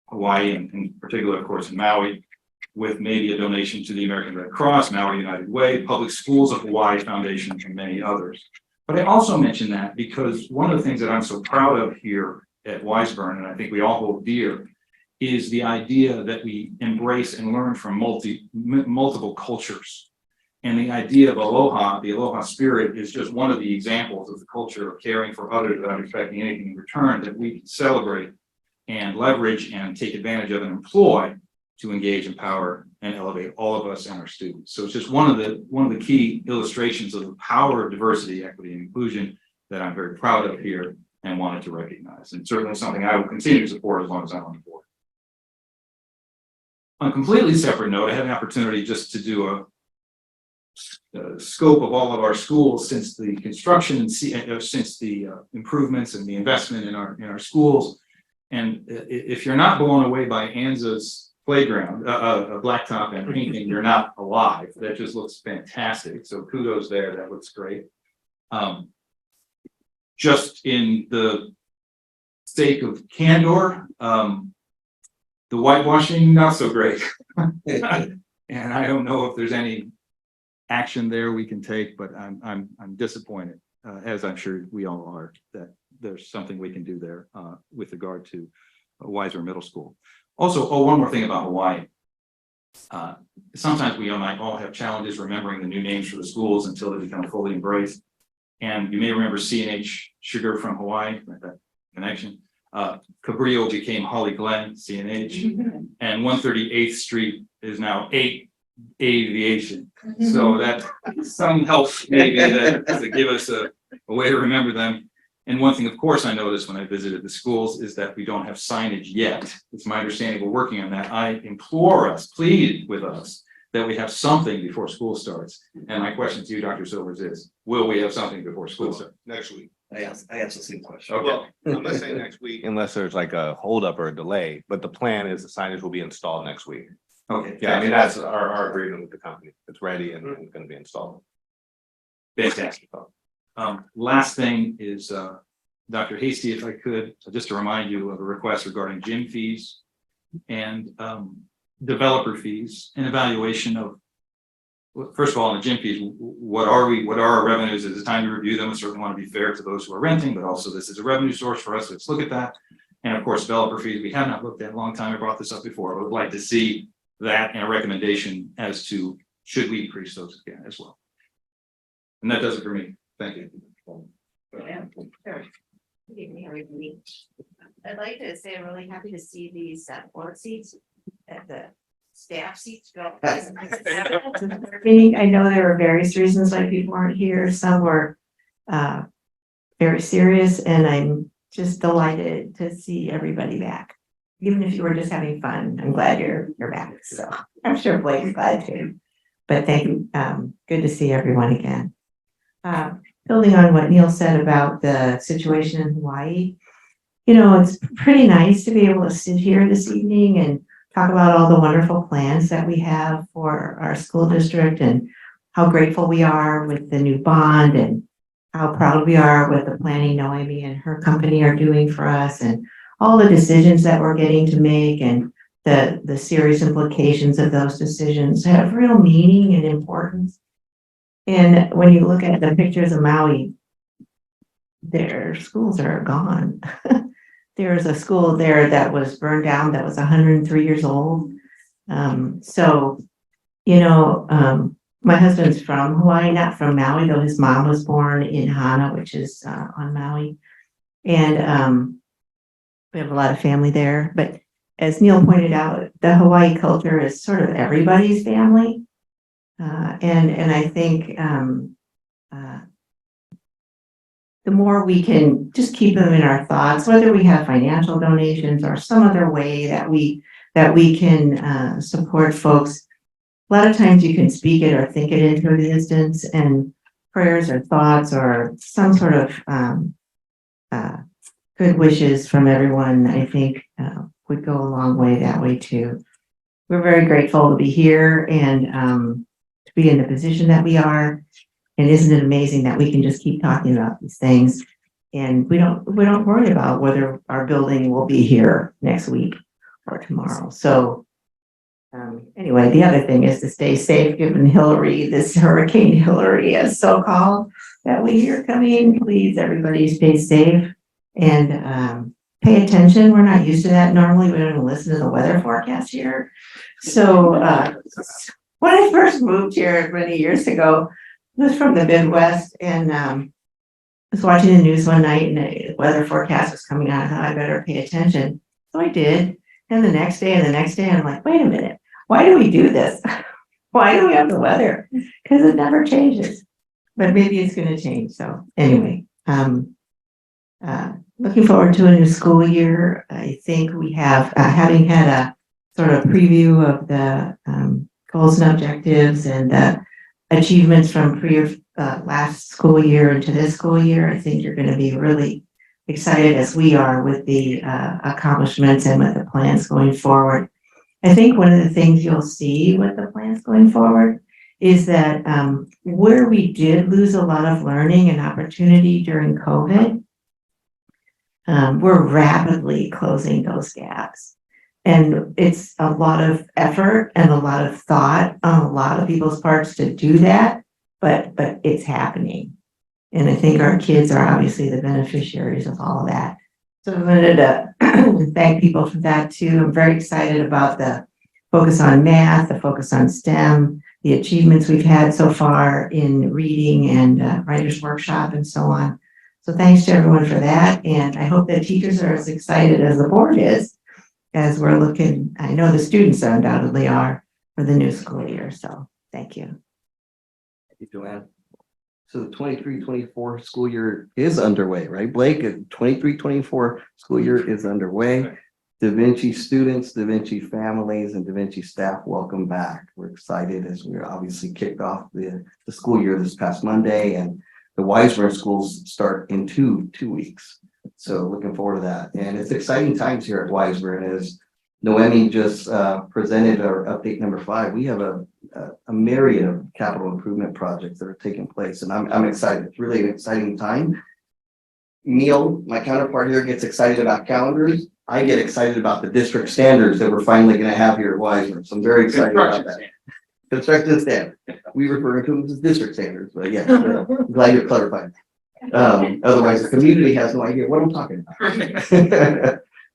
Hawaii and in particular, of course, in Maui, with maybe a donation to the American Red Cross, Maui United Way, Public Schools of Hawaii Foundation, and many others. But I also mention that because one of the things that I'm so proud of here at Wiseburn, and I think we all hold dear, is the idea that we embrace and learn from multiple cultures. And the idea of aloha, the aloha spirit, is just one of the examples of the culture of caring for others without expecting anything in return that we can celebrate and leverage and take advantage of and employ to engage, empower, and elevate all of us and our students. So it's just one of the key illustrations of the power of diversity, equity, and inclusion that I'm very proud of here and wanted to recognize. And certainly something I will continue to support as long as I'm on the board. On a completely separate note, I had an opportunity just to do a scope of all of our schools since the construction and since the improvements and the investment in our schools. And if you're not blown away by ANZA's playground, a blacktop and painting, you're not alive. That just looks fantastic. So kudos there. That looks great. Just in the sake of candor, the whitewashing, not so great. And I don't know if there's any action there we can take, but I'm disappointed, as I'm sure we all are, that there's something we can do there, with regard to Weiser Middle School. Also, one more thing about Hawaii. Sometimes we might all have challenges remembering the new names for the schools until they become fully embraced. And you may remember C&H Sugar from Hawaii, that connection. Cabrillo became Holly Glen, C&H, and 138th Street is now 8 Aviation. So that some help maybe that to give us a way to remember them. And one thing, of course, I noticed when I visited the schools is that we don't have signage yet. It's my understanding we're working on that. I implore us, plead with us, that we have something before school starts. And my question to you, Dr. Silvers, is, will we have something before school starts? Next week. I asked the same question. Okay. Well, I'm gonna say next week. Unless there's like a holdup or a delay, but the plan is the signage will be installed next week. Okay. Yeah, I mean, that's our agreement with the company. It's ready and gonna be installed. Fantastic. Last thing is, Dr. Hasty, if I could, just to remind you of a request regarding gym fees and developer fees and evaluation of, well, first of all, on the gym fees, what are our revenues? Is it time to review them? I certainly want to be fair to those who are renting, but also this is a revenue source for us. Let's look at that. And of course, developer fees, we have not looked at in a long time. I brought this up before, but would like to see that and a recommendation as to should we increase those again as well. And that does it for me. Thank you. Good evening, everybody. I'd like to say I'm really happy to see these board seats at the staff seats go. Meeting, I know there were various reasons why people weren't here. Some were very serious, and I'm just delighted to see everybody back. Even if you were just having fun, I'm glad you're back. So I'm sure Blake's glad too. But thank you. Good to see everyone again. Building on what Neil said about the situation in Hawaii, you know, it's pretty nice to be able to sit here this evening and talk about all the wonderful plans that we have for our school district and how grateful we are with the new bond and how proud we are with the planning Noemi and her company are doing for us and all the decisions that we're getting to make and the serious implications of those decisions have real meaning and importance. And when you look at the pictures of Maui, their schools are gone. There's a school there that was burned down that was 103 years old. So, you know, my husband's from Hawaii, not from Maui, though his mom was born in Hana, which is on Maui. And we have a lot of family there. But as Neil pointed out, the Hawaii culture is sort of everybody's family. And I think the more we can just keep them in our thoughts, whether we have financial donations or some other way that we can support folks. A lot of times you can speak it or think it into existence, and prayers or thoughts or some sort of good wishes from everyone, I think would go a long way that way too. We're very grateful to be here and to be in the position that we are. And isn't it amazing that we can just keep talking about these things and we don't worry about whether our building will be here next week or tomorrow. So anyway, the other thing is to stay safe given Hillary, this Hurricane Hillary as so-called that we hear coming. Please, everybody stay safe and pay attention. We're not used to that normally. We don't even listen to the weather forecast here. So when I first moved here many years ago, I was from the Midwest and I was watching the news one night and the weather forecast was coming out. I thought I better pay attention. So I did. And the next day and the next day, I'm like, wait a minute, why do we do this? Why do we have the weather? Because it never changes. But maybe it's going to change. So anyway, looking forward to a new school year. I think we have, having had a sort of preview of the goals and objectives and the achievements from last school year into this school year, I think you're going to be really excited as we are with the accomplishments and with the plans going forward. I think one of the things you'll see with the plans going forward is that where we did lose a lot of learning and opportunity during COVID, we're rapidly closing those gaps. And it's a lot of effort and a lot of thought on a lot of people's parts to do that, but it's happening. And I think our kids are obviously the beneficiaries of all of that. So I wanted to thank people for that too. I'm very excited about the focus on math, the focus on STEM, the achievements we've had so far in reading and writer's workshop and so on. So thanks to everyone for that. And I hope that teachers are as excited as the board is as we're looking, I know the students undoubtedly are, for the new school year. So thank you. Thank you, Joanne. So the 23-24 school year is underway, right, Blake? 23-24 school year is underway. Da Vinci students, Da Vinci families, and Da Vinci staff, welcome back. We're excited as we're obviously kicked off the school year this past Monday, and the Weismer schools start in two weeks. So looking forward to that. And it's exciting times here at Weismer. And as Noemi just presented our update number 5, we have a myriad of capital improvement projects that are taking place. And I'm excited. It's really an exciting time. Neil, my counterpart here, gets excited about calendars. I get excited about the district standards that we're finally going to have here at Weismer. So I'm very excited about that. Construction standard. We refer to them as district standards, but yeah, I'm glad you're clarified. Otherwise, the community has no idea what I'm talking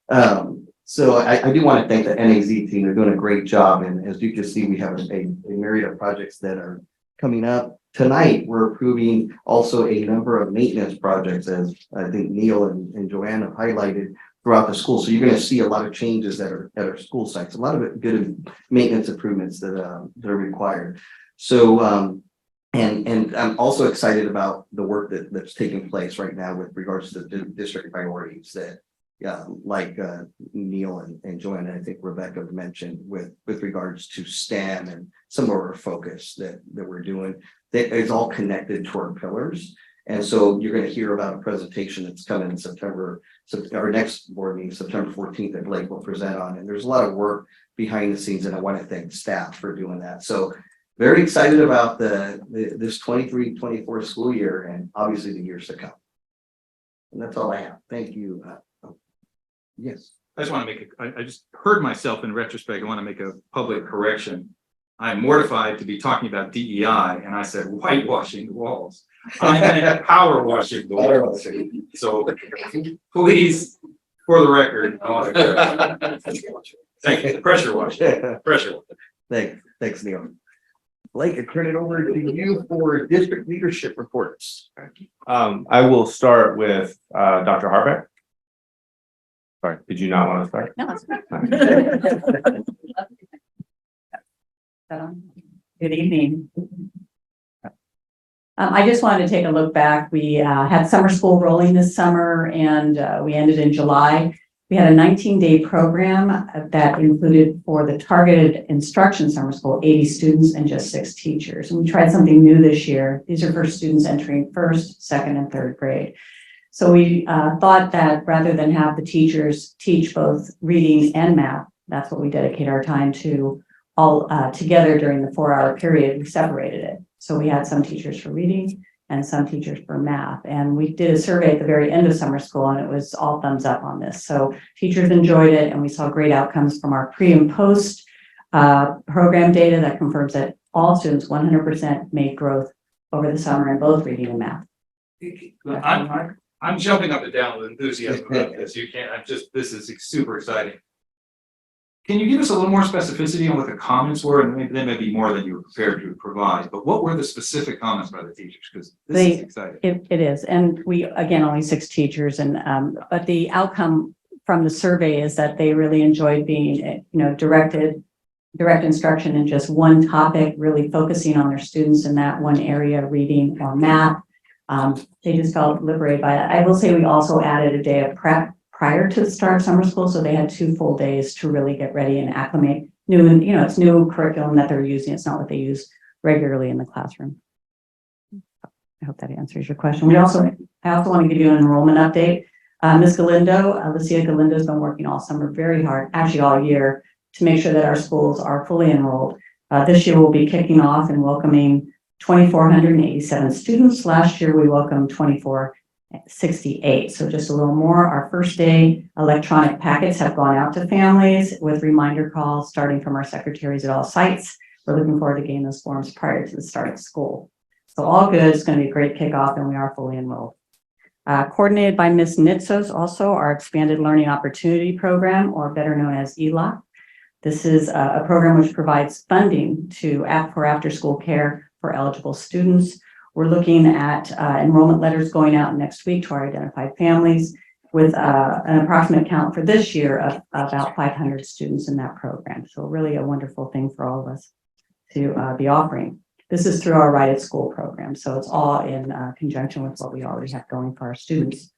about. So I do want to thank the NAZ team. They're doing a great job. And as you can see, we have a myriad of projects that are coming up. Tonight, we're approving also a number of maintenance projects, as I think Neil and Joanne have highlighted throughout the school. So you're going to see a lot of changes that are at our school sites, a lot of it good maintenance improvements that are required. So and I'm also excited about the work that's taking place right now with regards to the district priorities that like Neil and Joanne, and I think Rebecca mentioned with regards to STEM and some of our focus that we're doing, that is all connected to our pillars. And so you're going to hear about a presentation that's coming in September, our next board meeting, September 14th, that Blake will present on. And there's a lot of work behind the scenes, and I want to thank staff for doing that. So very excited about this 23-24 school year and obviously the years to come. And that's all I have. Thank you. Yes. I just want to make I just heard myself in retrospect. I want to make a public correction. I'm mortified to be talking about DEI, and I said whitewashing the walls. I meant power washing the walls. So please, for the record, thank you. Pressure washing. Pressure. Thanks, Neil. Blake, I turn it over to you for district leadership reports. I will start with Dr. Harbeck. Sorry, did you not want to start? No, it's good. Good evening. I just wanted to take a look back. We had summer school rolling this summer, and we ended in July. We had a 19-day program that included, for the targeted instruction summer school, 80 students and just 6 teachers. And we tried something new this year. These are for students entering 1st, 2nd, and 3rd grade. So we thought that rather than have the teachers teach both reading and math, that's what we dedicate our time to, all together during the 4-hour period. We separated it. So we had some teachers for reading and some teachers for math. And we did a survey at the very end of summer school, and it was all thumbs up on this. So teachers enjoyed it, and we saw great outcomes from our pre and post program data that confirms that all students 100% made growth over the summer in both reading and math. I'm jumping up and down with enthusiasm about this. This is super exciting. Can you give us a little more specificity on what the comments were? And maybe they may be more than you were prepared to provide, but what were the specific comments by the teachers? Because this is exciting. It is. And we, again, only 6 teachers. And but the outcome from the survey is that they really enjoyed being, direct instruction in just one topic, really focusing on their students in that one area, reading or math. They just felt liberated by it. I will say we also added a day of prep prior to the start of summer school. So they had 2 full days to really get ready and acclimate. It's new curriculum that they're using. It's not what they use regularly in the classroom. I hope that answers your question. I also want to give you an enrollment update. Ms. Galindo, Lucia Galindo has been working all summer very hard, actually all year, to make sure that our schools are fully enrolled. This year we'll be kicking off and welcoming 2,487 students. Last year we welcomed 2,468. So just a little more. Our first day electronic packets have gone out to families with reminder calls starting from our secretaries at all sites. We're looking forward to getting those forms prior to the start of school. So all good. It's going to be a great kickoff and we are fully enrolled. Coordinated by Ms. Nitzos, also our Expanded Learning Opportunity Program, or better known as ELOC. This is a program which provides funding for after-school care for eligible students. We're looking at enrollment letters going out next week to our identified families with an approximate count for this year of about 500 students in that program. So really a wonderful thing for all of us to be offering. This is through our Right at School program. So it's all in conjunction with what we already have going for our students.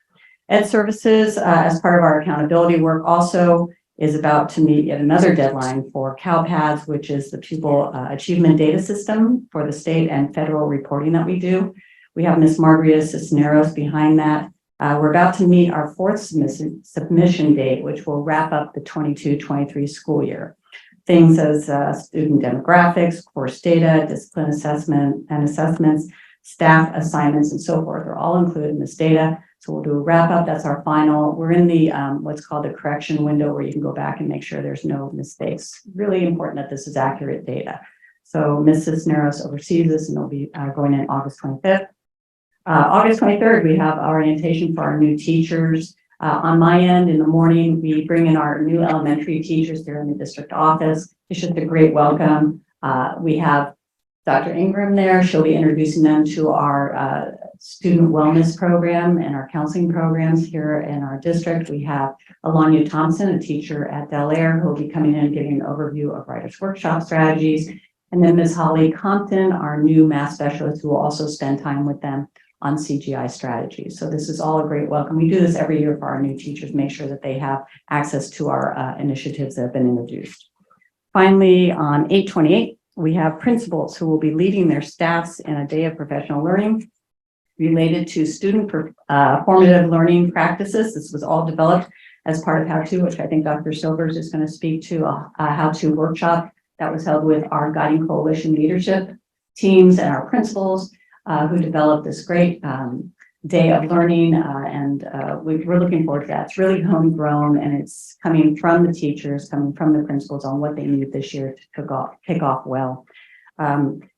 Ed Services, as part of our accountability work, also is about to meet yet another deadline for CalPADS, which is the Pupil Achievement Data System for the state and federal reporting that we do. We have Ms. Margarita Cisneros behind that. We're about to meet our fourth submission date, which will wrap up the 22-23 school year. Things as student demographics, course data, discipline assessment and assessments, staff assignments, and so forth are all included in this data. So we'll do a wrap up. That's our final. We're in the what's called the correction window where you can go back and make sure there's no mistakes. Really important that this is accurate data. So Ms. Cisneros oversees this and it'll be going in August 25th. August 23rd, we have orientation for our new teachers. On my end in the morning, we bring in our new elementary teachers here in the district office. It's just a great welcome. We have Dr. Ingram there. She'll be introducing them to our student wellness program and our counseling programs here in our district. We have Alanya Thompson, a teacher at Del Air, who will be coming in and giving an overview of writers' workshop strategies. And then Ms. Holly Compton, our new math specialist, who will also spend time with them on CGI strategies. So this is all a great welcome. We do this every year for our new teachers, make sure that they have access to our initiatives that have been introduced. Finally, on 8/28, we have principals who will be leading their staffs in a day of professional learning related to student formative learning practices. This was all developed as part of How To, which I think Dr. Silvers is going to speak to, a How To workshop that was held with our Guiding Coalition leadership teams and our principals who developed this great day of learning. We're looking forward to that. It's really homegrown and it's coming from the teachers, coming from the principals on what they need this year to kick off well.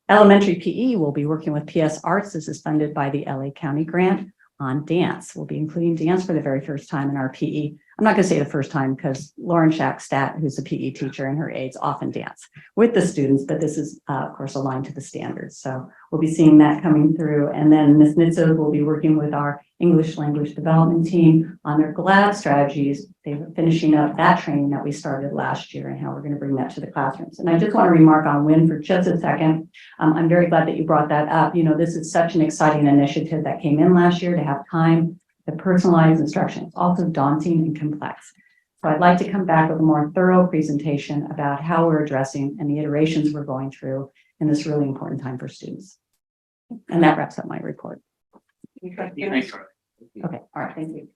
Elementary PE will be working with PS Arts. This is funded by the LA County grant on dance. We'll be including dance for the very first time in our PE. I'm not going to say the first time because Lauren Shackstadt, who's a PE teacher, and her aides often dance with the students, but this is, of course, aligned to the standards. So we'll be seeing that coming through. And then Ms. Nitzos will be working with our English language development team on their GLAD strategies. They're finishing up that training that we started last year and how we're going to bring that to the classrooms. And I just want to remark on WIN for just a second. I'm very glad that you brought that up. You know, this is such an exciting initiative that came in last year to have time. The personalized instruction is also daunting and complex. So I'd like to come back with a more thorough presentation about how we're addressing and the iterations we're going through in this really important time for students. And that wraps up my report. Thanks, Charlie. Okay, all right, thank you.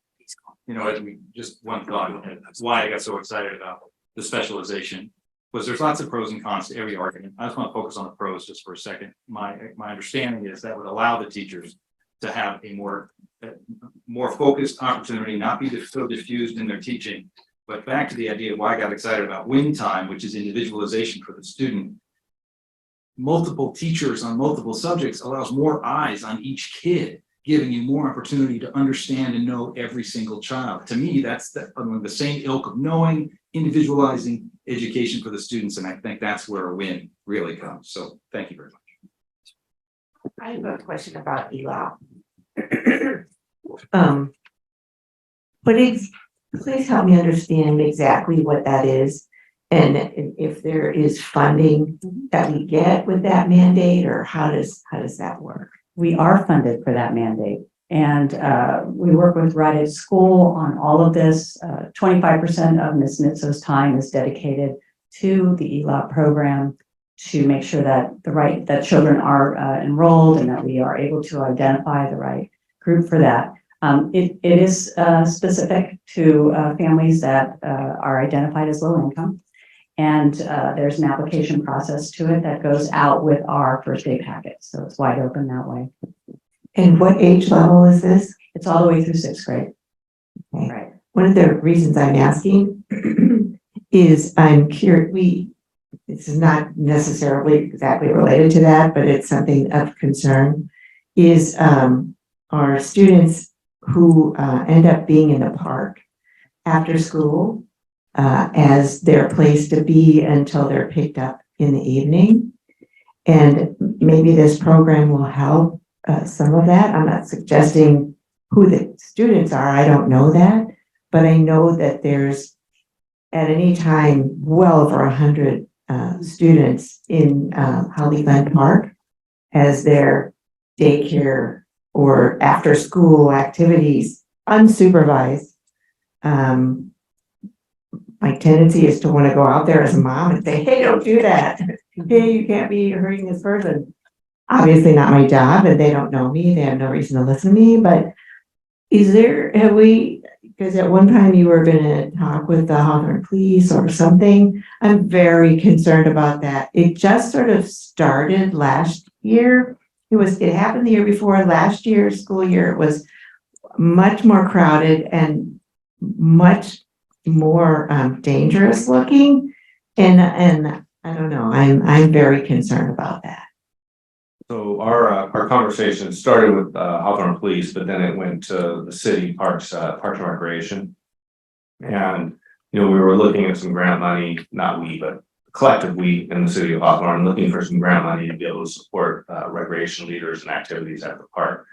You know, as we just one thought, and that's why I got so excited about the specialization, was there's lots of pros and cons to every argument. I just want to focus on the pros just for a second. My understanding is that would allow the teachers to have a more focused opportunity, not be so diffused in their teaching. But back to the idea of why I got excited about win time, which is individualization for the student. Multiple teachers on multiple subjects allows more eyes on each kid, giving you more opportunity to understand and know every single child. To me, that's the same ilk of knowing, individualizing education for the students. And I think that's where a win really comes. So thank you very much. I have a question about ELOP. Please help me understand exactly what that is and if there is funding that we get with that mandate, or how does that work? We are funded for that mandate. And we work with Right at School on all of this. 25% of Ms. Nitzos' time is dedicated to the ELOP program to make sure that that children are enrolled and that we are able to identify the right group for that. It is specific to families that are identified as low income. And there's an application process to it that goes out with our first day packet. So it's wide open that way. And what age level is this? It's all the way through sixth grade. Okay. Right. One of the reasons I'm asking is I'm curious, this is not necessarily exactly related to that, but it's something of concern, is our students who end up being in the park after school as their place to be until they're picked up in the evening. And maybe this program will help some of that. I'm not suggesting who the students are, I don't know that, but I know that there's at any time well over 100 students in Holly Glen Park as their daycare or after school activities, unsupervised. My tendency is to want to go out there as a mom and say, hey, don't do that. Hey, you can't be hurting this person. Obviously not my job, and they don't know me. They have no reason to listen to me, but because at one time you were gonna talk with the Hawthorne Police or something. I'm very concerned about that. It just sort of started last year. It happened the year before. Last year's school year, it was much more crowded and much more dangerous looking. And I don't know, I'm very concerned about that. So our conversation started with Hawthorne Police, but then it went to the city Parks and Recreation. And, we were looking at some grant money, not we, but collective we in the city of Hawthorne, looking for some grant money to be able to support recreation leaders and activities at the park.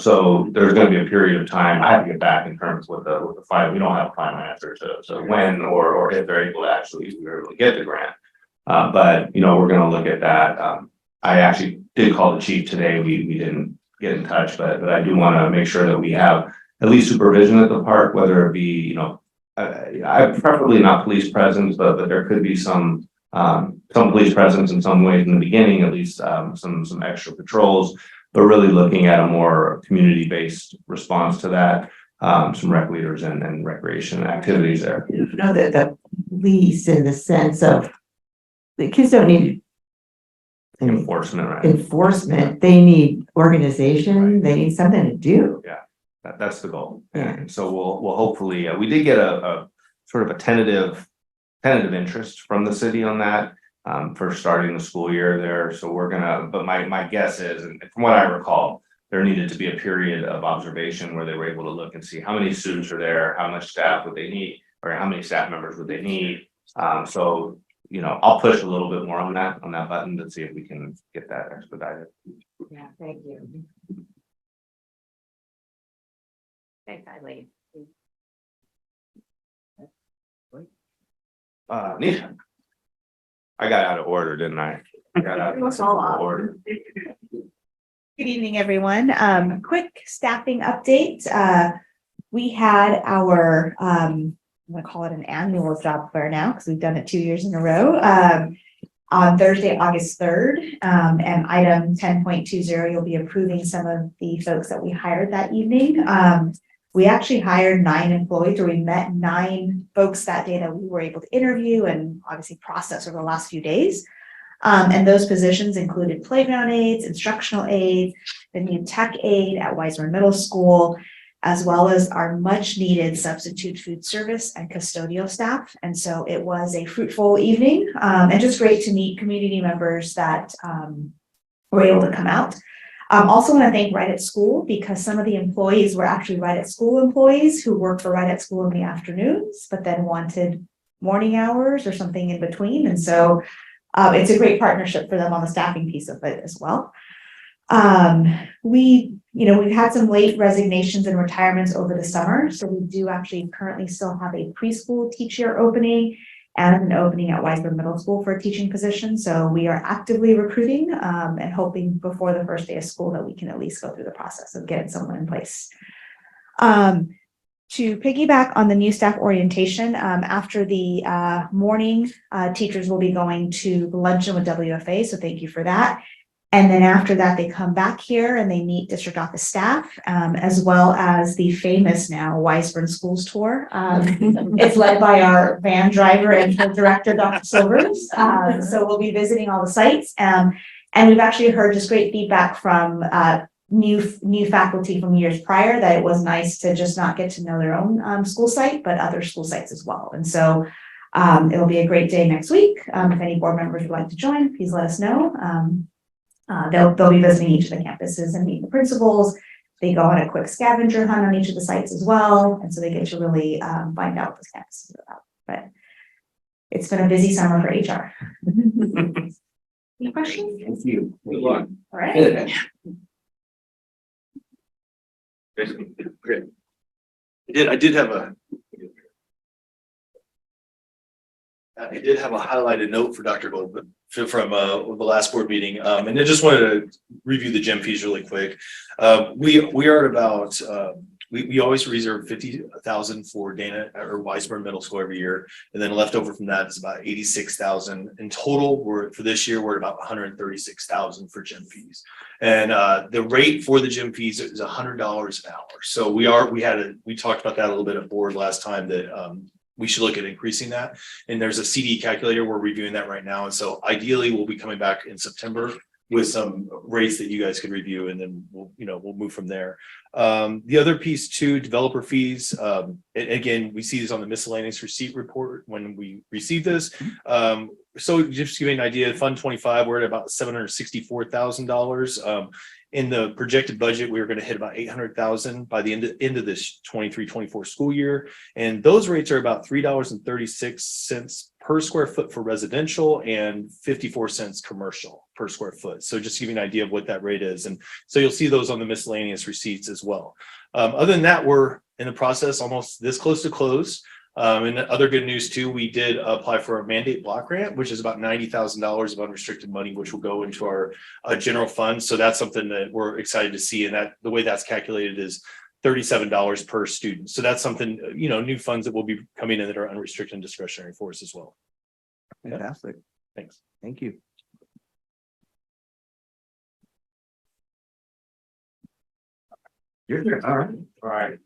So there's going to be a period of time. I have to get back in terms with the final. We don't have a final answer to when or if they're able to actually get the grant. But we're going to look at that. I actually did call the chief today. We didn't get in touch, but I do want to make sure that we have at least supervision at the park, whether it be, I preferably not police presence, but there could be some police presence in some ways in the beginning, at least some extra patrols, but really looking at a more community-based response to that, some rec leaders and recreation activities there. Know that the police in the sense of the kids don't need Enforcement, right? enforcement, they need organization, they need something to do. That's the goal. Yeah. And so we'll hopefully, we did get a sort of a tentative interest from the city on that for starting the school year there. So we're but my guess is, and from what I recall, there needed to be a period of observation where they were able to look and see how many students are there, how much staff would they need, or how many staff members would they need. So I'll push a little bit more on that button to see if we can get that expedited. Yeah, thank you. Thanks, Eileen. Nisha. I got out of order, didn't I? Got out of order. Good evening, everyone. Quick staffing update. We had our, I'm gonna call it an annual job fair now, because we've done it 2 years in a row. On Thursday, August 3rd, and item 10.20, you'll be approving some of the folks that we hired that evening. We actually hired 9 employees, or we met 9 folks that day that we were able to interview and obviously process over the last few days. And those positions included playground aides, instructional aides, the new tech aide at Weisman Middle School, as well as our much needed substitute food service and custodial staff. And so it was a fruitful evening, and just great to meet community members that were able to come out. Also want to thank Right at School, because some of the employees were actually Right at School employees who worked for Right at School in the afternoons, but then wanted morning hours or something in between. And so it's a great partnership for them on the staffing piece of it as well. We've had some late resignations and retirements over the summer. So we do actually currently still have a preschool teacher opening and an opening at Weisman Middle School for a teaching position. So we are actively recruiting and hoping before the first day of school that we can at least go through the process of getting someone in place. To piggyback on the new staff orientation, after the morning, teachers will be going to luncheon with WFA. So thank you for that. And then after that, they come back here and they meet district office staff, as well as the famous now Wiseburn Schools Tour. It's led by our van driver and field director, Dr. Silvers. So we'll be visiting all the sites. And we've actually heard just great feedback from new faculty from years prior that it was nice to just not get to know their own school site, but other school sites as well. And so it'll be a great day next week. If any board members would like to join, please let us know. They'll be visiting each of the campuses and meeting the principals. They go on a quick scavenger hunt on each of the sites as well. And so they get to really find out what this campus is about. But it's been a busy summer for HR. Any questions? Thank you. Good luck. All right. Great. I did have a highlighted note for Dr. Goldman from the last board meeting. And I just wanted to review the gym fees really quick. We are at about, we always reserve 50,000 for Dana or Wiseburn Middle School every year. And then left over from that is about 86,000 in total. For this year, we're at about 136,000 for gym fees. And the rate for the gym fees is $100 an hour. So we talked about that a little bit at board last time that we should look at increasing that. And there's a CD calculator. We're reviewing that right now. And so ideally we'll be coming back in September with some rates that you guys could review, and then we'll move from there. The other piece too, developer fees. Again, we see this on the miscellaneous receipt report when we receive this. So just to give you an idea, Fund 25, we're at about $764,000. In the projected budget, we were going to hit about 800,000 by the end of this 23-24 school year. And those rates are about $3.36 per square foot for residential and 54 cents commercial per square foot. So just to give you an idea of what that rate is. And so you'll see those on the miscellaneous receipts as well. Other than that, we're in the process almost this close to close. And other good news too, we did apply for a mandate block grant, which is about $90,000 of unrestricted money, which will go into our general fund. So that's something that we're excited to see. And that the way that's calculated is $37 per student. So that's something, new funds that will be coming in that are unrestricted and discretionary for us as well. Fantastic. Thanks. Thank you. You're there. All right. All right.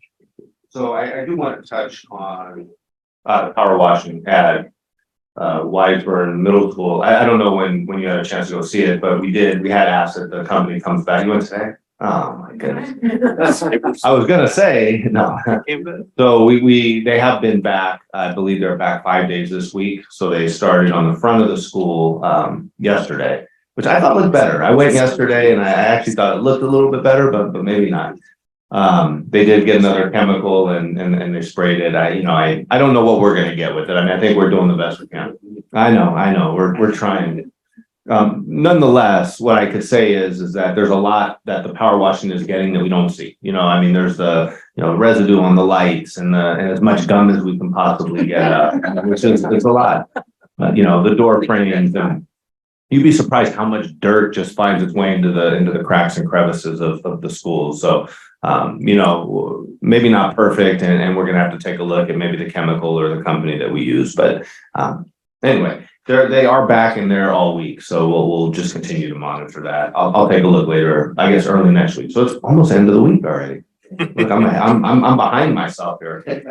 So I do want to touch on power washing at Wiseburn Middle School. I don't know when you had a chance to go see it, but we had asked that the company comes back. You want to say? Oh my goodness. I was gonna say no. So they have been back. I believe they're back 5 days this week. So they started on the front of the school yesterday, which I thought looked better. I went yesterday and I actually thought it looked a little bit better, but maybe not. They did get another chemical and they sprayed it. I don't know what we're gonna get with it. I mean, I think we're doing the best we can. I know. We're trying. Nonetheless, what I could say is that there's a lot that the power washing is getting that we don't see. I mean, there's the residue on the lights and as much gum as we can possibly get, which is it's a lot. The door frames, and you'd be surprised how much dirt just finds its way into the cracks and crevices of the schools. So maybe not perfect, and we're gonna have to take a look at maybe the chemical or the company that we use. But anyway. They are back in there all week, so we'll just continue to monitor that. I'll take a look later, I guess early next week. So it's almost the end of the week already. Look, I'm behind myself here. Did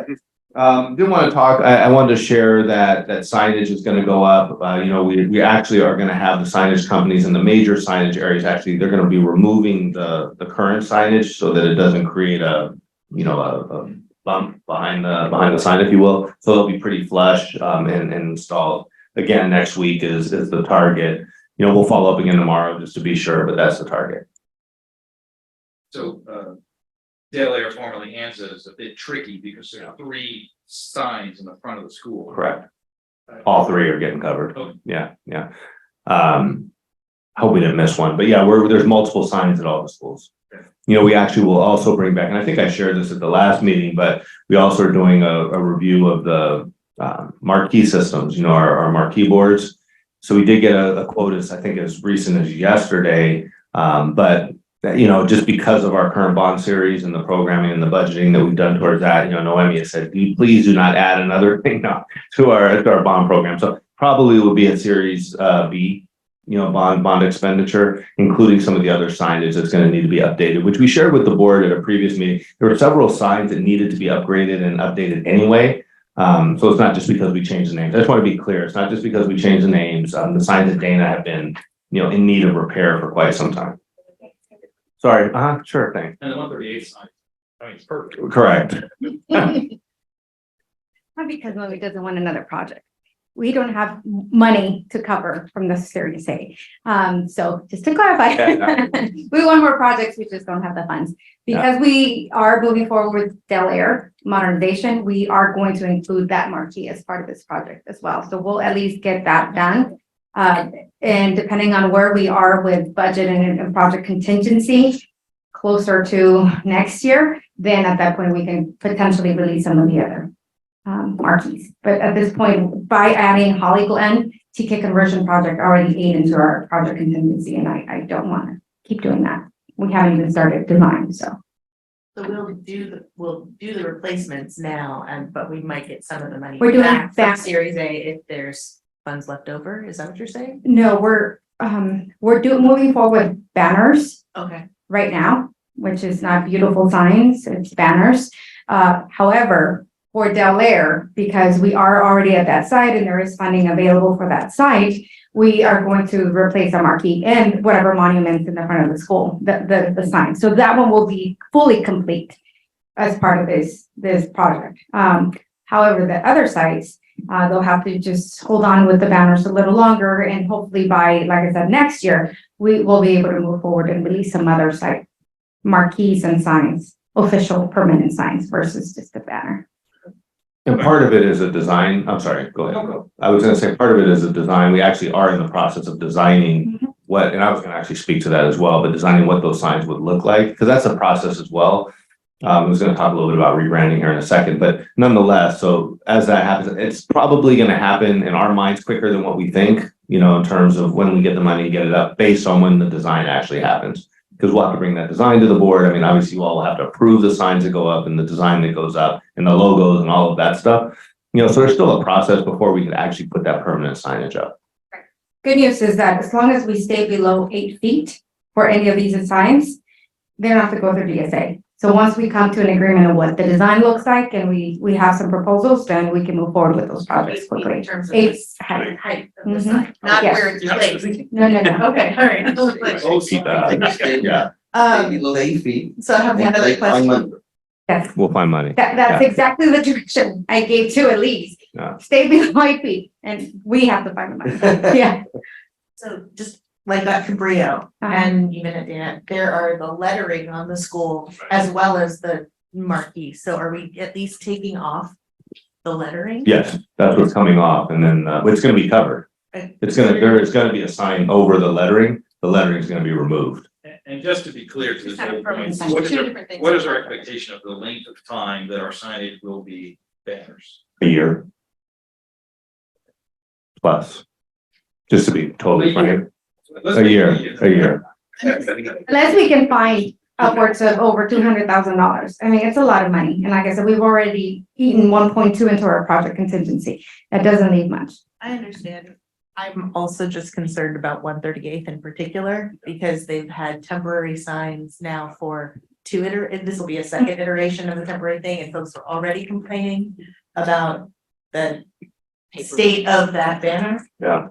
want to talk. I wanted to share that signage is going to go up. We actually are going to have the signage companies in the major signage areas. Actually, they're going to be removing the current signage so that it doesn't create a bump behind the sign, if you will. So it'll be pretty flush and installed. Again, next week is the target. We'll follow up again tomorrow just to be sure, but that's the target. So Dale Air, formerly ANZA, is a bit tricky because there are 3 signs in the front of the school. Correct. All 3 are getting covered. Okay. Yeah. Hope we didn't miss one, but yeah, there's multiple signs at all the schools. Okay. We actually will also bring back, and I think I shared this at the last meeting, but we also are doing a review of the marquee systems, our marquee boards. So we did get a quote I think as recent as yesterday. But just because of our current bond series and the programming and the budgeting that we've done towards that, Noemi has said, please do not add another thing to our bond program. So probably will be a series B bond expenditure, including some of the other signage that's going to need to be updated, which we shared with the board at a previous meeting. There were several signs that needed to be upgraded and updated anyway. So it's not just because we changed the names. I just want to be clear. It's not just because we changed the names. The signs at Dana have been, in need of repair for quite some time. Sorry. Sure thing. And the 138 sign, I mean, it's perfect. Correct. Not because Lily doesn't want another project. We don't have money to cover from the Secretary of State. So just to clarify, we want more projects, we just don't have the funds. Because we are moving forward with Del Air modernization, we are going to include that marquee as part of this project as well. So we'll at least get that done. And depending on where we are with budget and project contingency, closer to next year, then at that point, we can potentially release some of the other marquees. But at this point, by adding Holly Glen, TK conversion project already ate into our project contingency, and I don't want to keep doing that. We haven't even started design, so. So we'll do the replacements now, but we might get some of the money We're doing back that. from Series A if there's funds left over. Is that what you're saying? No, we're moving forward with banners Okay. right now, which is not beautiful signs, it's banners. However, for Del Air, because we are already at that site and there is funding available for that site, we are going to replace our marquee and whatever monuments in the front of the school, the sign. So that one will be fully complete as part of this project. However, the other sites, they'll have to just hold on with the banners a little longer, and hopefully by, like I said, next year, we will be able to move forward and release some other site marquees and signs, official permanent signs versus just a banner. And part of it is a design. I'm sorry, go ahead. I was gonna say part of it is a design. We actually are in the process of designing what, and I was gonna actually speak to that as well, but designing what those signs would look like, because that's a process as well. I was gonna talk a little bit about rebranding here in a second, but nonetheless, so as that happens, it's probably gonna happen in our minds quicker than what we think, in terms of when we get the money, get it up based on when the design actually happens. Because we'll have to bring that design to the board. I mean, obviously you all will have to approve the signs that go up and the design that goes up and the logos and all of that stuff. So there's still a process before we can actually put that permanent signage up. Good news is that as long as we stay below 8 feet for any of these signs, they don't have to go through DSA. So once we come to an agreement on what the design looks like and we have some proposals, then we can move forward with those projects quickly. In terms of Eight the height. height of the Mhm. sign, not Yes. where it's placed. No. Okay, all right. Yeah, Um, 8 feet. so I have one other question. Yes, we'll find money. that's exactly the direction I gave to Elise. Yeah. Stay below 8 feet and we have to find the money. Yeah. So just like that Cabrillo and even at Dana, there are the lettering on the school as well as the marquee. So are we at least taking off the lettering? Yes, that's what's coming off, and then it's gonna be covered. There is gonna be a sign over the lettering. The lettering is gonna be removed. And just to be clear to this Have a whole permanent point, sign. what is Two our- different things. what is our expectation of the length of time that our signage will be banners? A year. Plus. Just to be totally frank, Let's a make it year. Unless we can find upwards of over $200,000. I mean, it's a lot of money. And like I said, we've already eaten 1.2 into our project contingency. That doesn't leave much. I understand. I'm also just concerned about 138th in particular, because they've had temporary signs now for this will be a second iteration of the temporary thing, and folks are already complaining about the state of that banner. Yeah.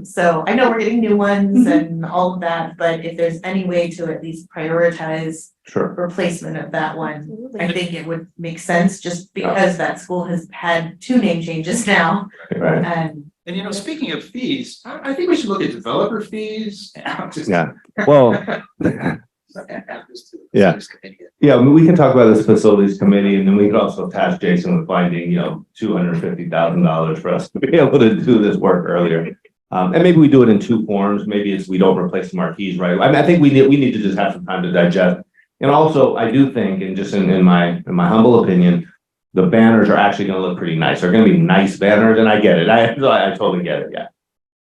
So I know we're getting new ones and all of that, but if there's any way to at least prioritize Sure. replacement of that one, I think it would make sense, just because that school has had 2 name changes now, Right. and And speaking of fees, I think we should look at developer fees. Yeah. Well, Yeah. Yeah, I mean, we can talk about this facilities committee, and then we could also task Jason with finding, $250,000 for us to be able to do this work earlier. And maybe we do it in 2 forms. Maybe it's we don't replace the marquees right away. I mean, I think we need to just have some time to digest. And also, I do think, and just in my humble opinion, the banners are actually gonna look pretty nice. They're gonna be nice banners, and I get it. I totally get it, yeah.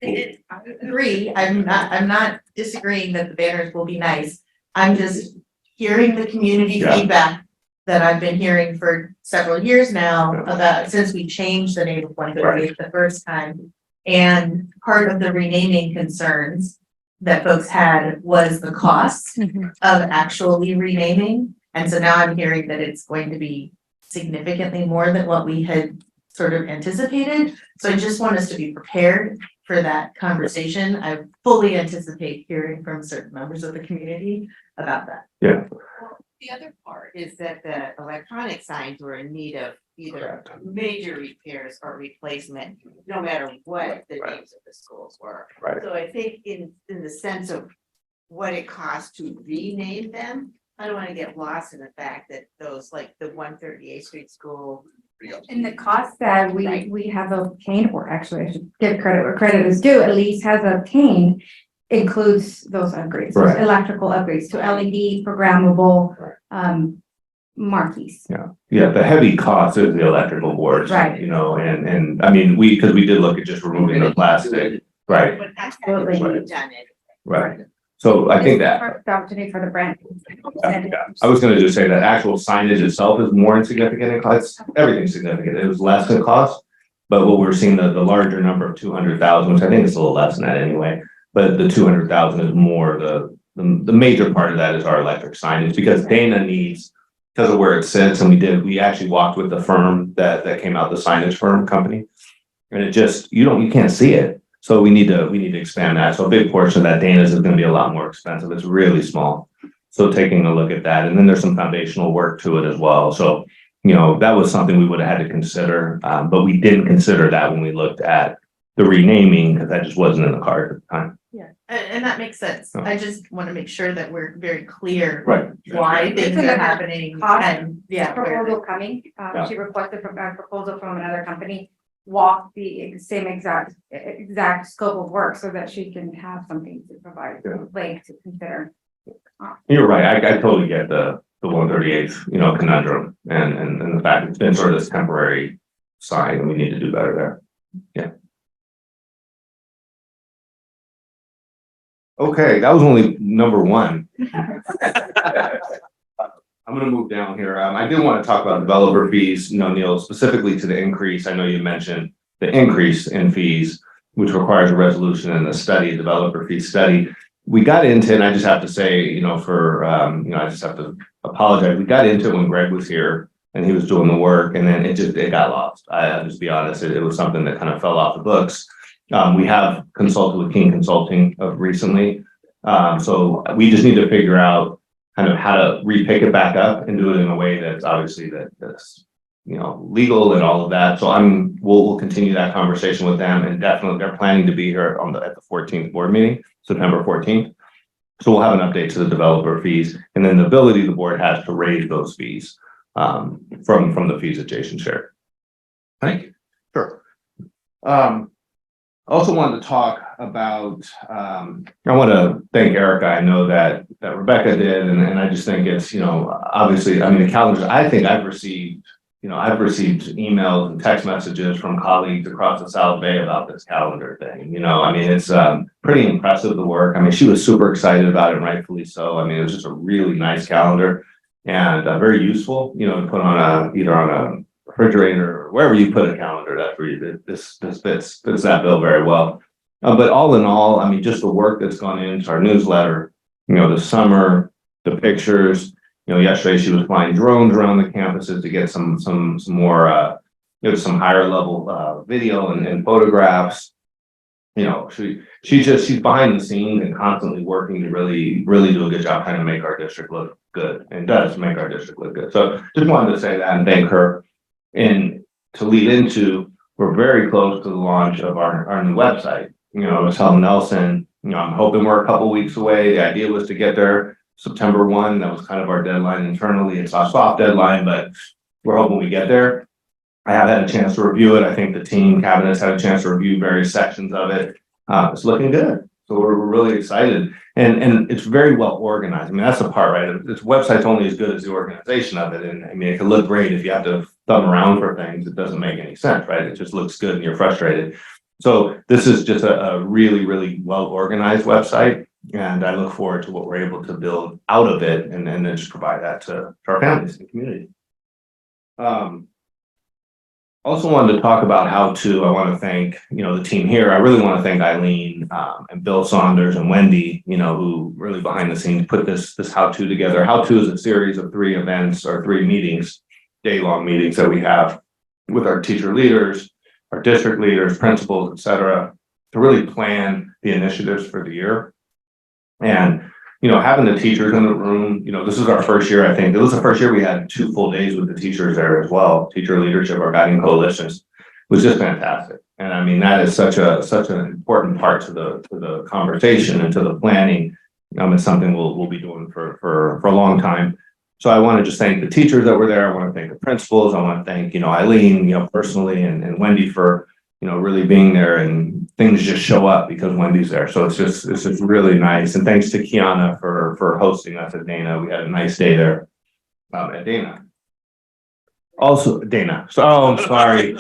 I agree, I'm not disagreeing that the banners will be nice. I'm just hearing the community Yeah. feedback that I've been hearing for several years now about, since we changed the name of 138 the first time. And part of the renaming concerns that folks had was the cost of actually renaming. And so now I'm hearing that it's going to be significantly more than what we had sort of anticipated. So I just want us to be prepared for that conversation. I fully anticipate hearing from certain members of the community about that. The other part is that the electronic signs were in need of either major repairs or replacement, no matter what the names of the schools were. Right. So I think in the sense of what it costs to rename them, I don't want to get lost in the fact that those, like the 138th Street School. And the cost that we have obtained, or actually I should give credit where credit is due, at least has obtained includes those upgrades, those Right. electrical upgrades to LED programmable, marquees. Yeah, the heavy cost is the electrical boards. Right. You know, and I mean, because we did look at just removing the plastic, right, But that's Absolutely. done it. right. So I think that. Perfect opportunity for the brand. Yeah, I was gonna just say that actual signage itself is more insignificant in cost, everything's significant, it was less in cost. But what we're seeing, the larger number of 200,000, which I think is a little less than that anyway, but the 200,000 is more, the major part of that is our electric signage, because Dana needs, because of where it sits, and we actually walked with the firm that came out, the signage firm company. And it just, you can't see it. So we need to expand that. So a big portion of that Dana's is gonna be a lot more expensive. It's really small. So taking a look at that, and then there's some foundational work to it as well. So, you know, that was something we would have had to consider, but we didn't consider that when we looked at the renaming, because that just wasn't in the card at the time. Yeah, and that makes sense. Oh. I just want to make sure that we're very clear Right. why things It's in are the happening cost and, yeah, where Proposal coming, Yeah. she requested a proposal from another company, walk the same exact scope of work so that she can have something to provide, Yeah. like to consider. You're right. I totally get the 138th, you know, conundrum and the fact it's been sort of this temporary sign, and we need to do better there. Yeah. Okay, that was only number one. I'm gonna move down here. I did want to talk about developer fees, you know, Neil, specifically to the increase. I know you mentioned the increase in fees, which requires a resolution and a study, a developer fee study. We got into, and I just have to say, you know, I just have to apologize. We got into it when Greg was here and he was doing the work, and then it got lost. I'll just be honest, it was something that kind of fell off the books. We have consulted with King Consulting recently. So we just need to figure out kind of how to repick it back up and do it in a way that's obviously that's, you know, legal and all of that. So we'll continue that conversation with them, and definitely they're planning to be here at the 14th board meeting, September 14th. So we'll have an update to the developer fees, and then the ability the board has to raise those fees from the fees that Jason shared. Thank you. Sure. I also wanted to talk about, I want to thank Erica. I know that Rebecca did, and I just think it's, you know, obviously, I mean, the calendars, I think I've received emails and text messages from colleagues across the South Bay about this calendar thing. You know, I mean, it's pretty impressive, the work. I mean, she was super excited about it, and rightfully so. I mean, it was just a really nice calendar and very useful, you know, to put on either on a refrigerator or wherever you put a calendar. That's where this fits that bill very well. But all in all, I mean, just the work that's gone into our newsletter, you know, the summer, the pictures, you know, yesterday she was flying drones around the campuses to get some more, you know, some higher level video and photographs. You know, she's behind the scenes and constantly working to really do a good job trying to make our district look good, and does make our district look good. So just wanted to say that and thank her. And to lead into, we're very close to the launch of our new website. You know, I was telling Nelson, you know, I'm hoping we're a couple weeks away. The idea was to get there September 1. That was kind of our deadline internally. It's a soft deadline, but we're hoping we get there. I have had a chance to review it. I think the team cabinets had a chance to review various sections of it. It's looking good. So we're really excited, and it's very well organized. I mean, that's the part, right? This website's only as good as the organization of it. And I mean, it can look great if you have to thumb around for things. It doesn't make any sense, right? It just looks good and you're frustrated. So this is just a really, really well organized website. And I look forward to what we're able to build out of it, and then just provide that to our families and community. Also wanted to talk about how to, I want to thank, the team here. I really want to thank Eileen, and Bill Saunders and Wendy, who really behind the scenes put this how-to together. How-to is a series of 3 events or 3 meetings, day-long meetings that we have with our teacher leaders, our district leaders, principals, et cetera, to really plan the initiatives for the year. And, having the teachers in the room, this is our first year, I think. It was the first year we had 2 full days with the teachers there as well. Teacher leadership, our guiding coalitions, was just fantastic. And I mean, that is such an important part to the conversation and to the planning. It's something we'll be doing for a long time. So I want to just thank the teachers that were there. I want to thank the principals. I want to thank, Eileen, personally, and Wendy for, really being there, and things just show up because Wendy's there. So it's just really nice. And thanks to Kiana for hosting us at Dana. We had a nice day there at Dana. Also Dana. So, I'm sorry.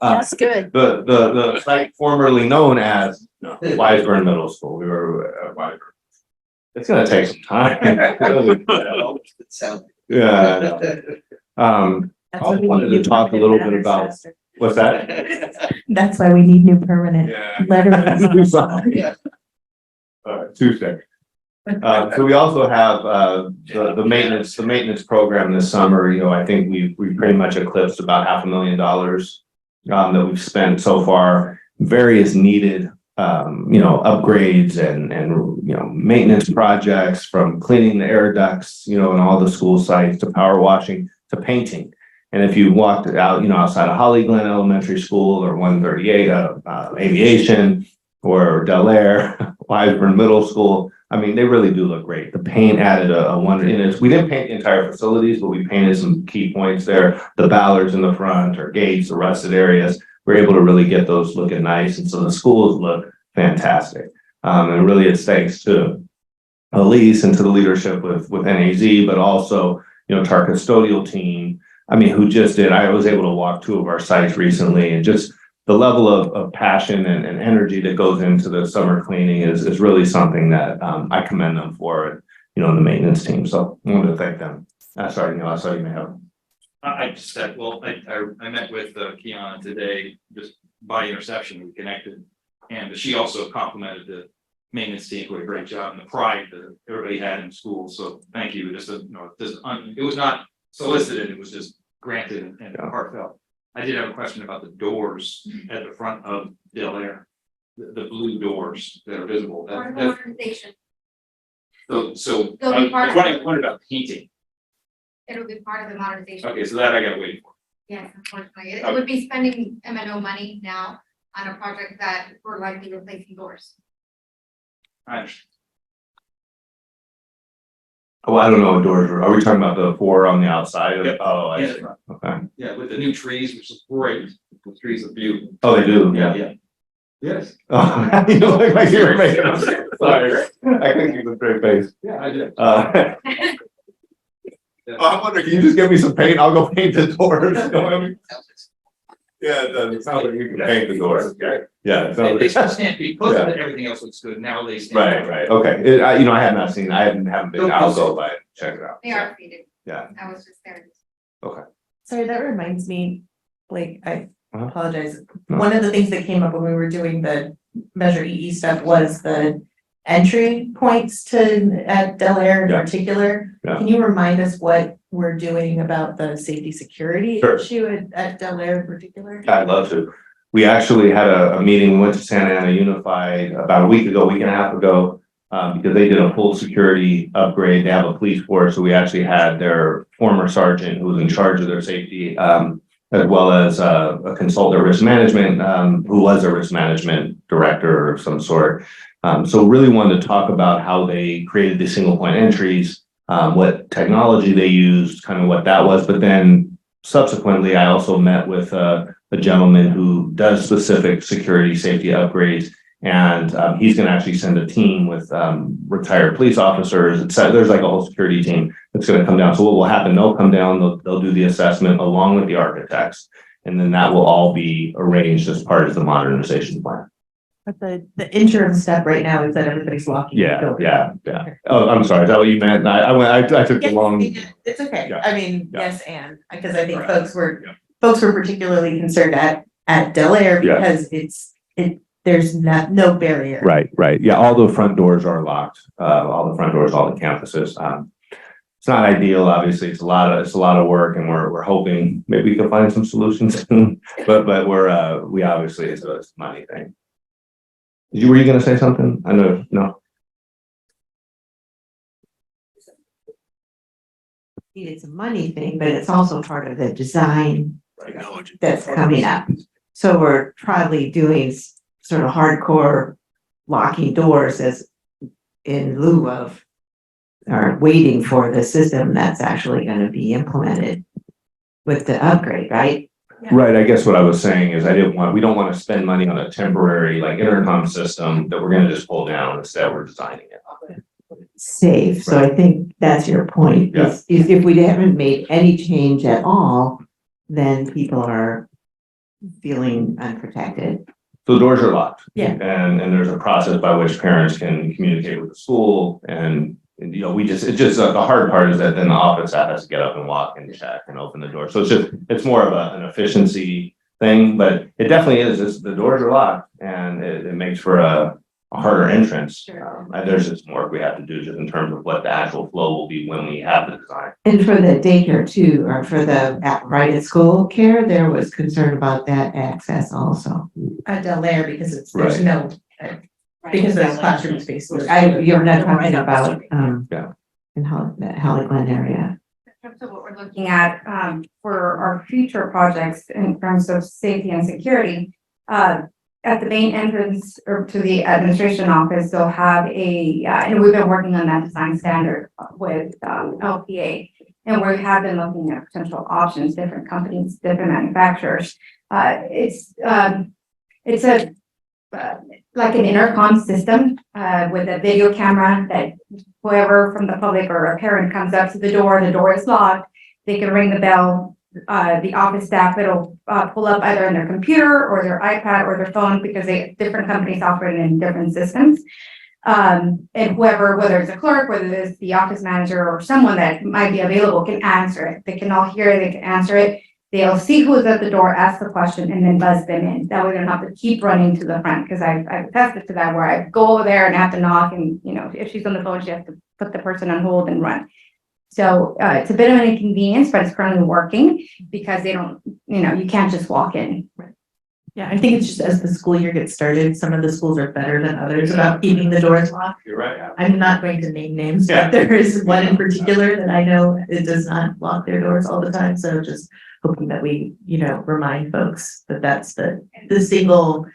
That's good. The site formerly known as Wiseburn Middle School. We were at Wiseburn. It's gonna take some time. Yeah. I also wanted to talk a little bit about, what's that? That's why we need new permanent letters. All right, Tuesday. So we also have the maintenance program this summer. I think we pretty much eclipsed about $500,000 that we've spent so far. Various needed upgrades and maintenance projects, from cleaning the air ducts, in all the school sites, to power washing, to painting. And if you walked out, outside of Holly Glen Elementary School, or 138 Aviation, or Del Air, Wiseburn Middle School, I mean, they really do look great. The paint added a wonder in it. We didn't paint the entire facilities, but we painted some key points there. The ballards in the front, or gates, the rusted areas. We're able to really get those looking nice. And so the schools look fantastic. And really it's thanks to Elise and to the leadership with NAZ, but also, to our custodial team. I mean, who just did, I was able to walk 2 of our sites recently, and just the level of passion and energy that goes into the summer cleaning is really something that I commend them for, and, the maintenance team. So I wanted to thank them. Sorry, Neil, I saw you may have. I just said, well, I met with Kiana today, just by interception, we connected. And she also complimented the maintenance team for a great job, and the pride that everybody had in school. So thank you. It was not solicited, it was just granted and heartfelt. I did have a question about the doors at the front of Del Air, the blue doors that are visible. Part of the modernization. So They'll I be part was of wondering what about painting? It'll be part of the modernization. Okay, so that I gotta wait for. Yes, unfortunately, it would be spending M&O money now on a project that we're likely replacing doors. I understand. Oh, I don't know what doors are we talking about? The 4 on the outside of? Yep. Oh, I Yeah. see. Okay. Yeah, with the new trees, which is great. The trees are beautiful. Oh, they do, yeah. Yeah. Yes. Oh, you look like you were making a, sorry, I couldn't keep a straight face. Yeah, I did. I wonder, can you just give me some paint? I'll go paint the doors. You know what I mean? Yeah, it does. It sounds like you can paint the doors. Yeah. it sounds They like- still stand, because Yeah. everything else looks good, now they stand. Right, okay. I have not seen, I haven't been, I'll go by and check it out. They are treated. Yeah. I was just there. Sorry, that reminds me, Blake, I Uh-huh. apologize. No. One of the things that came up when we were doing the Measure EE stuff was the entry points to at Del Air in Yeah. particular. Yeah. Can you remind us what we're doing about the safety security Sure. issue at Del Air in particular? I'd love to. We actually had a meeting, we went to Santa Ana Unified about a week and a half ago, because they did a full security upgrade. They have a police force, so we actually had their former sergeant who was in charge of their safety, as well as a consultant risk management, who was a risk management director of some sort. So really wanted to talk about how they created the single point entries, what technology they used, kind of what that was. But then subsequently, I also met with a gentleman who does specific security safety upgrades. And he's going to actually send a team with retired police officers. There's like a whole security team that's going to come down. So what will happen? They'll come down, they'll do the assessment along with the architects, and then that will all be arranged as part of the modernization plan. But the interim step right now is that everybody's locking. the Yeah, building. yeah. Oh, I'm sorry. Is that what you meant? I took the Yes, long. it's okay. Yeah. I mean, Yeah. yes, and because I think Right. folks were folks were particularly concerned at Del Air Yeah. because there's no barrier. Right. Yeah, all the front doors are locked, all the front doors, all the campuses. It's not ideal, obviously. It's a lot of work and we're hoping maybe we can find some solutions soon. But we obviously, it's a money thing. Were you gonna say something? I know, no. It's a money thing, but it's also part of the design Technology. that's coming up. So we're probably doing sort of hardcore locking doors as in lieu of or waiting for the system that's actually going to be implemented with the upgrade, right? Right, I guess what I was saying is we don't want to spend money on a temporary like intercom system that we're gonna just pull down. Instead, we're designing it. Safe. So I think that's your point. Yeah. Is if we haven't made any change at all, then people are feeling unprotected. So the doors are locked. Yeah. And there's a process by which parents can communicate with the school and you know, the hard part is that then the office staff has to get up and walk and check and open the door. So it's more of an efficiency thing, but it definitely is, the doors are locked and it makes for a harder entrance. And there's just more we have to do just in terms of what the actual flow will be when we have the design. And for the daycare too, or for the right at school care, there was concern about that access also. At Del Air because there's Right. no, because there's classroom space. You're not talking about, Yeah. in the Holly Glen area. In terms of what we're looking at, for our future projects in terms of safety and security, at the main entrance or to the administration office, they'll have and we've been working on that design standard with, LPA. And we have been looking at potential options, different companies, different manufacturers. It's like an intercom system, with a video camera that whoever from the public or a parent comes up to the door is locked, they can ring the bell. The office staff, it'll pull up either on their computer or their iPad or their phone because different companies operate in different systems. And whoever, whether it's a clerk, whether it's the office manager or someone that might be available can answer it. They can all hear it, they can answer it. They'll see who's at the door, ask the question, and then buzz them in. That way they don't have to keep running to the front, because I've tested to that where I go over there and have to knock and, you know, if she's on the phone, she has to put the person on hold and run. So it's a bit of an inconvenience, but it's currently working because they don't, you know, you can't just walk in. Yeah, I think it's just as the school year gets started, some of the schools are better than others about keeping the doors locked. You're right. I'm not going to name names, Yeah. but there is one in particular that I know it does not lock their doors all the time. So just hoping that we, you know, remind folks that that's the single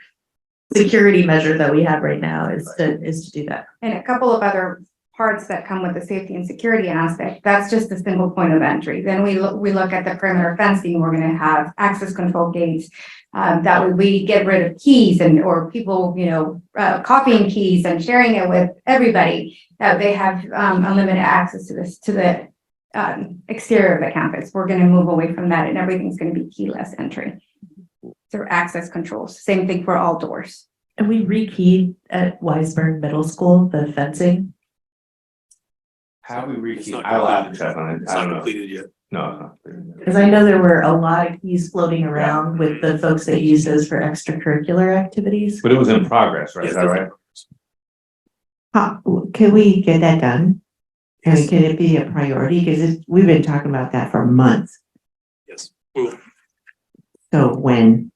security measure that we have right now is to do that. And a couple of other parts that come with the safety and security aspect, that's just a single point of entry. Then we look at the perimeter fencing, we're gonna have access control gates. That way we get rid of keys or people, you know, copying keys and sharing it with everybody. That they have unlimited access to the exterior of the campus. We're gonna move away from that and everything's gonna be keyless entry. Through access controls, same thing for all doors. And we rekeyed at Wiseburn Middle School, the fencing. How we It's not I will have to check on it. It's I not don't know. completed yet. No, it's not completed. Because I know there were a lot of keys floating around with the folks that use those for extracurricular activities. But it was in progress, right? Is that right? Can we get that done? And can it be a priority? Because we've been talking about that for months. Yes. Well, So when,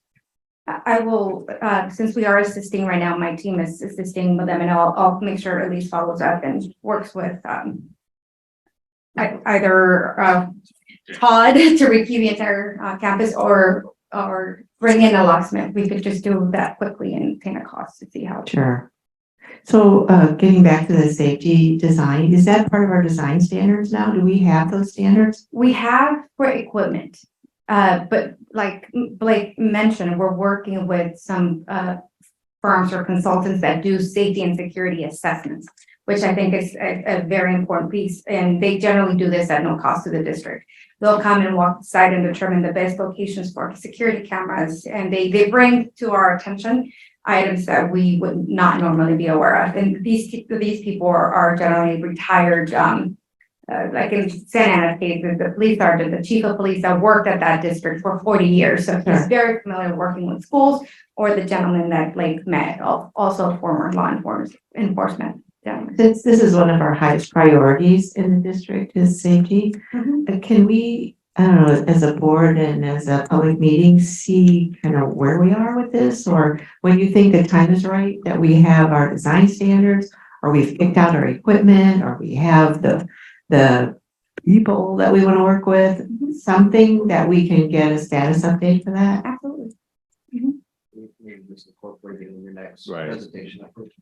I will, since we are assisting right now, my team is assisting with them and I'll make sure Elise follows up and works with, either, Todd to rekey the entire, campus or bring in a locksmith. We could just do that quickly and pay a cost to see how. sure. So getting back to the safety design, is that part of our design standards now? Do we have those standards? We have for equipment, but like Blake mentioned, we're working with some firms or consultants that do safety and security assessments, which I think is a very important piece. And they generally do this at no cost to the district. They'll come and walk the site and determine the best locations for security cameras. And they bring to our attention items that we would not normally be aware of. And these people are generally retired like in Santa Ana case, the police sergeant, the chief of police that worked at that district for 40 years. So he's Sure. very familiar working with schools, or the gentleman that Blake met, also former law enforcement gentleman. Since this is one of our highest priorities in the district is safety, can we, I don't know, as a board and as a public meeting, see kind of where we are with this? Or when you think the time is right, that we have our design standards, or we've picked out our equipment, or we have the people that we want to work with, something that we can get a status update for that? Absolutely. Maybe just incorporate it in your next Right. presentation.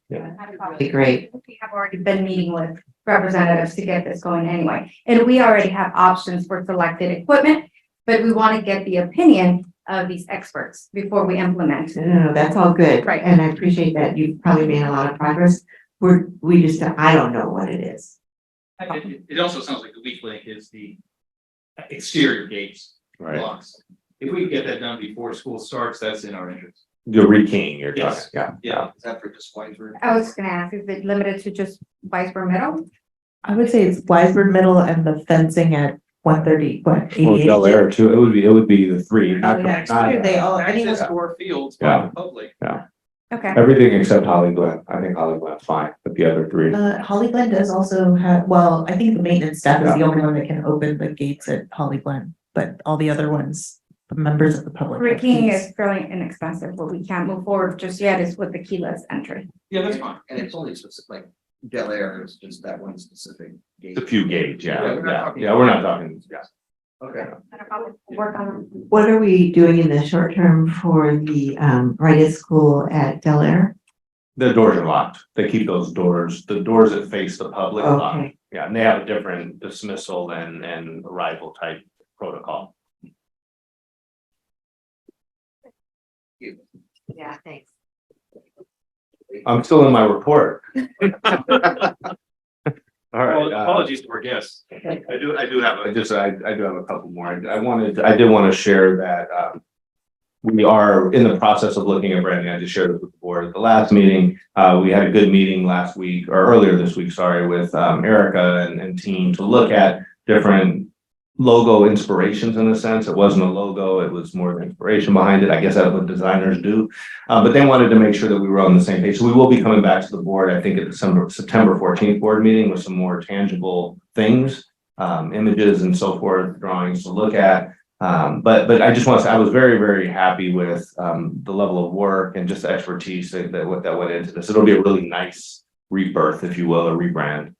That'd be great. We have already been meeting with representatives to get this going anyway. And we already have options for selected equipment, but we want to get the opinion of these experts before we implement. No, that's all good. Right. And I appreciate that. You've probably made a lot of progress. I don't know what it is. It also sounds like the weak link is the exterior gates Right. blocks. If we can get that done before school starts, that's in our interest. The rekeying you're talking, Yes. yeah. Yeah. Is that for just Wiseburg? I was gonna ask, is it limited to just Weisberg Middle? I would say it's Wiseburg Middle and the fencing at 130, Well, 88. Del Air too, it would be the three. not- Yeah, it's not- true, they all, Access anyone, to our fields Yeah. by the public. Okay. Everything except Holly Glen. I think Holly Glen's fine, but the other three. Holly Glen does also have, well, I think the maintenance staff is the only one that can open the gates at Holly Glen, but all the other ones, the members of the public. have Riking keys. is fairly inexpensive, but we can't move forward just yet is with the keyless entry. Yeah, that's fine. And it's only specific, like Del Air is just that one specific gate. The few gauge, Yeah, yeah, we're not yeah, talking- yeah, we're not talking, yeah. Okay. Work on. What are we doing in the short term for the Rite School at Del Air? The doors are locked. They keep those doors, the doors that face the public locked. Okay. Yeah, and they have a different dismissal and arrival type protocol. Yeah, thanks. I'm still in my report. All right. Apologies to our guests. I do have, I do have a couple more. I did want to share that, we are in the process of looking at branding. I just shared it with the board at the last meeting. We had a good meeting last week or earlier this week, sorry, with, Erica and team to look at different logo inspirations in a sense. It wasn't a logo, it was more the inspiration behind it. I guess that's what designers do. But they wanted to make sure that we were on the same page. So we will be coming back to the board, I think at the September 14th board meeting with some more tangible things, images and so forth, drawings to look at. But I just want to say, I was very, very happy with, the level of work and just the expertise that went into this. It'll be a really nice rebirth, if you will, a rebrand.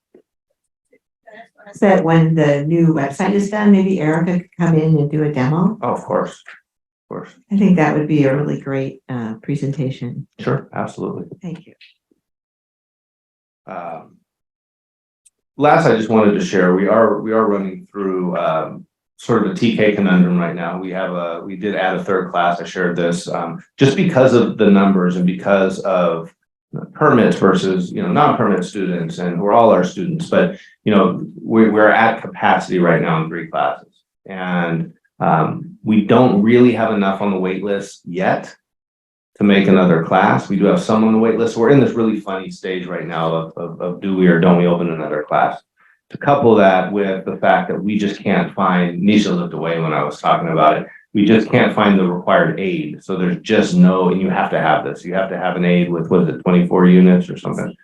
That when the new website is done, maybe Erica could come in and do a demo. Oh, of course, of course. I think that would be a really great presentation. Sure, absolutely. Thank you. Last, I just wanted to share, we are running through, sort of a TK conundrum right now. We did add a third class. I shared this, just because of the numbers and because of permits versus, non-permit students, and we're all our students, but, we're at capacity right now in 3 classes. And, we don't really have enough on the wait list yet to make another class. We do have some on the wait list. We're in this really funny stage right now of do we or don't we open another class? To couple that with the fact that we just can't find, Nisha looked away when I was talking about it. We just can't find the required aid. So there's just no, and you have to have this, you have to have an aid with, what is it, 24 units or something?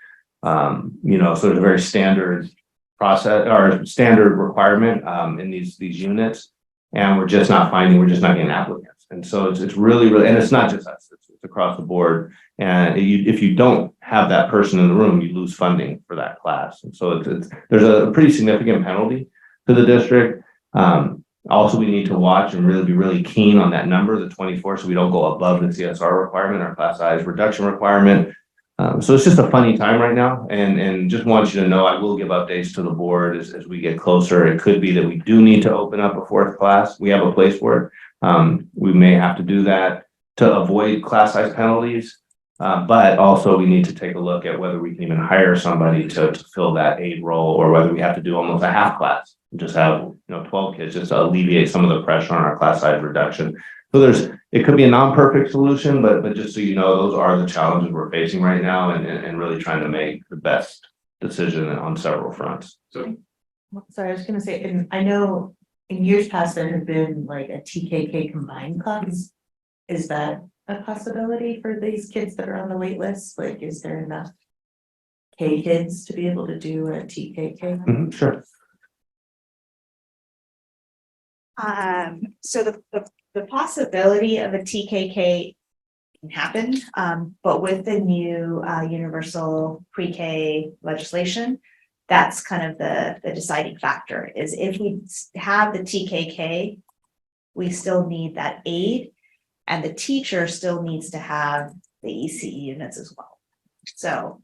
So there's a very standard process or standard requirement, in these units. And we're just not getting applicants. And so it's really, and it's not just us, it's across the board. And if you don't have that person in the room, you lose funding for that class. And so there's a pretty significant penalty to the district. Also, we need to watch and really be really keen on that number, the 24, so we don't go above the CSR requirement, our class size reduction requirement. So it's just a funny time right now, and just want you to know, I will give updates to the board as we get closer. It could be that we do need to open up a 4th class. We have a place for it. We may have to do that to avoid class size penalties. But also we need to take a look at whether we can even hire somebody to fill that aid role, or whether we have to do almost a half class, just have, 12 kids, just to alleviate some of the pressure on our class size reduction. So it could be a non-perfect solution, but just so you know, those are the challenges we're facing right now, and really trying to make the best decision on several fronts. So Sorry, I was gonna say, and I know in years past, there have been like a TKK combined class. Is that a possibility for these kids that are on the wait list? Like, is there enough K kids to be able to do a TKK? Sure. So the possibility of a TKK can happen, but with the new universal pre-K legislation, that's kind of the deciding factor is if we have the TKK, we still need that aid, and the teacher still needs to have the ECE units as well. So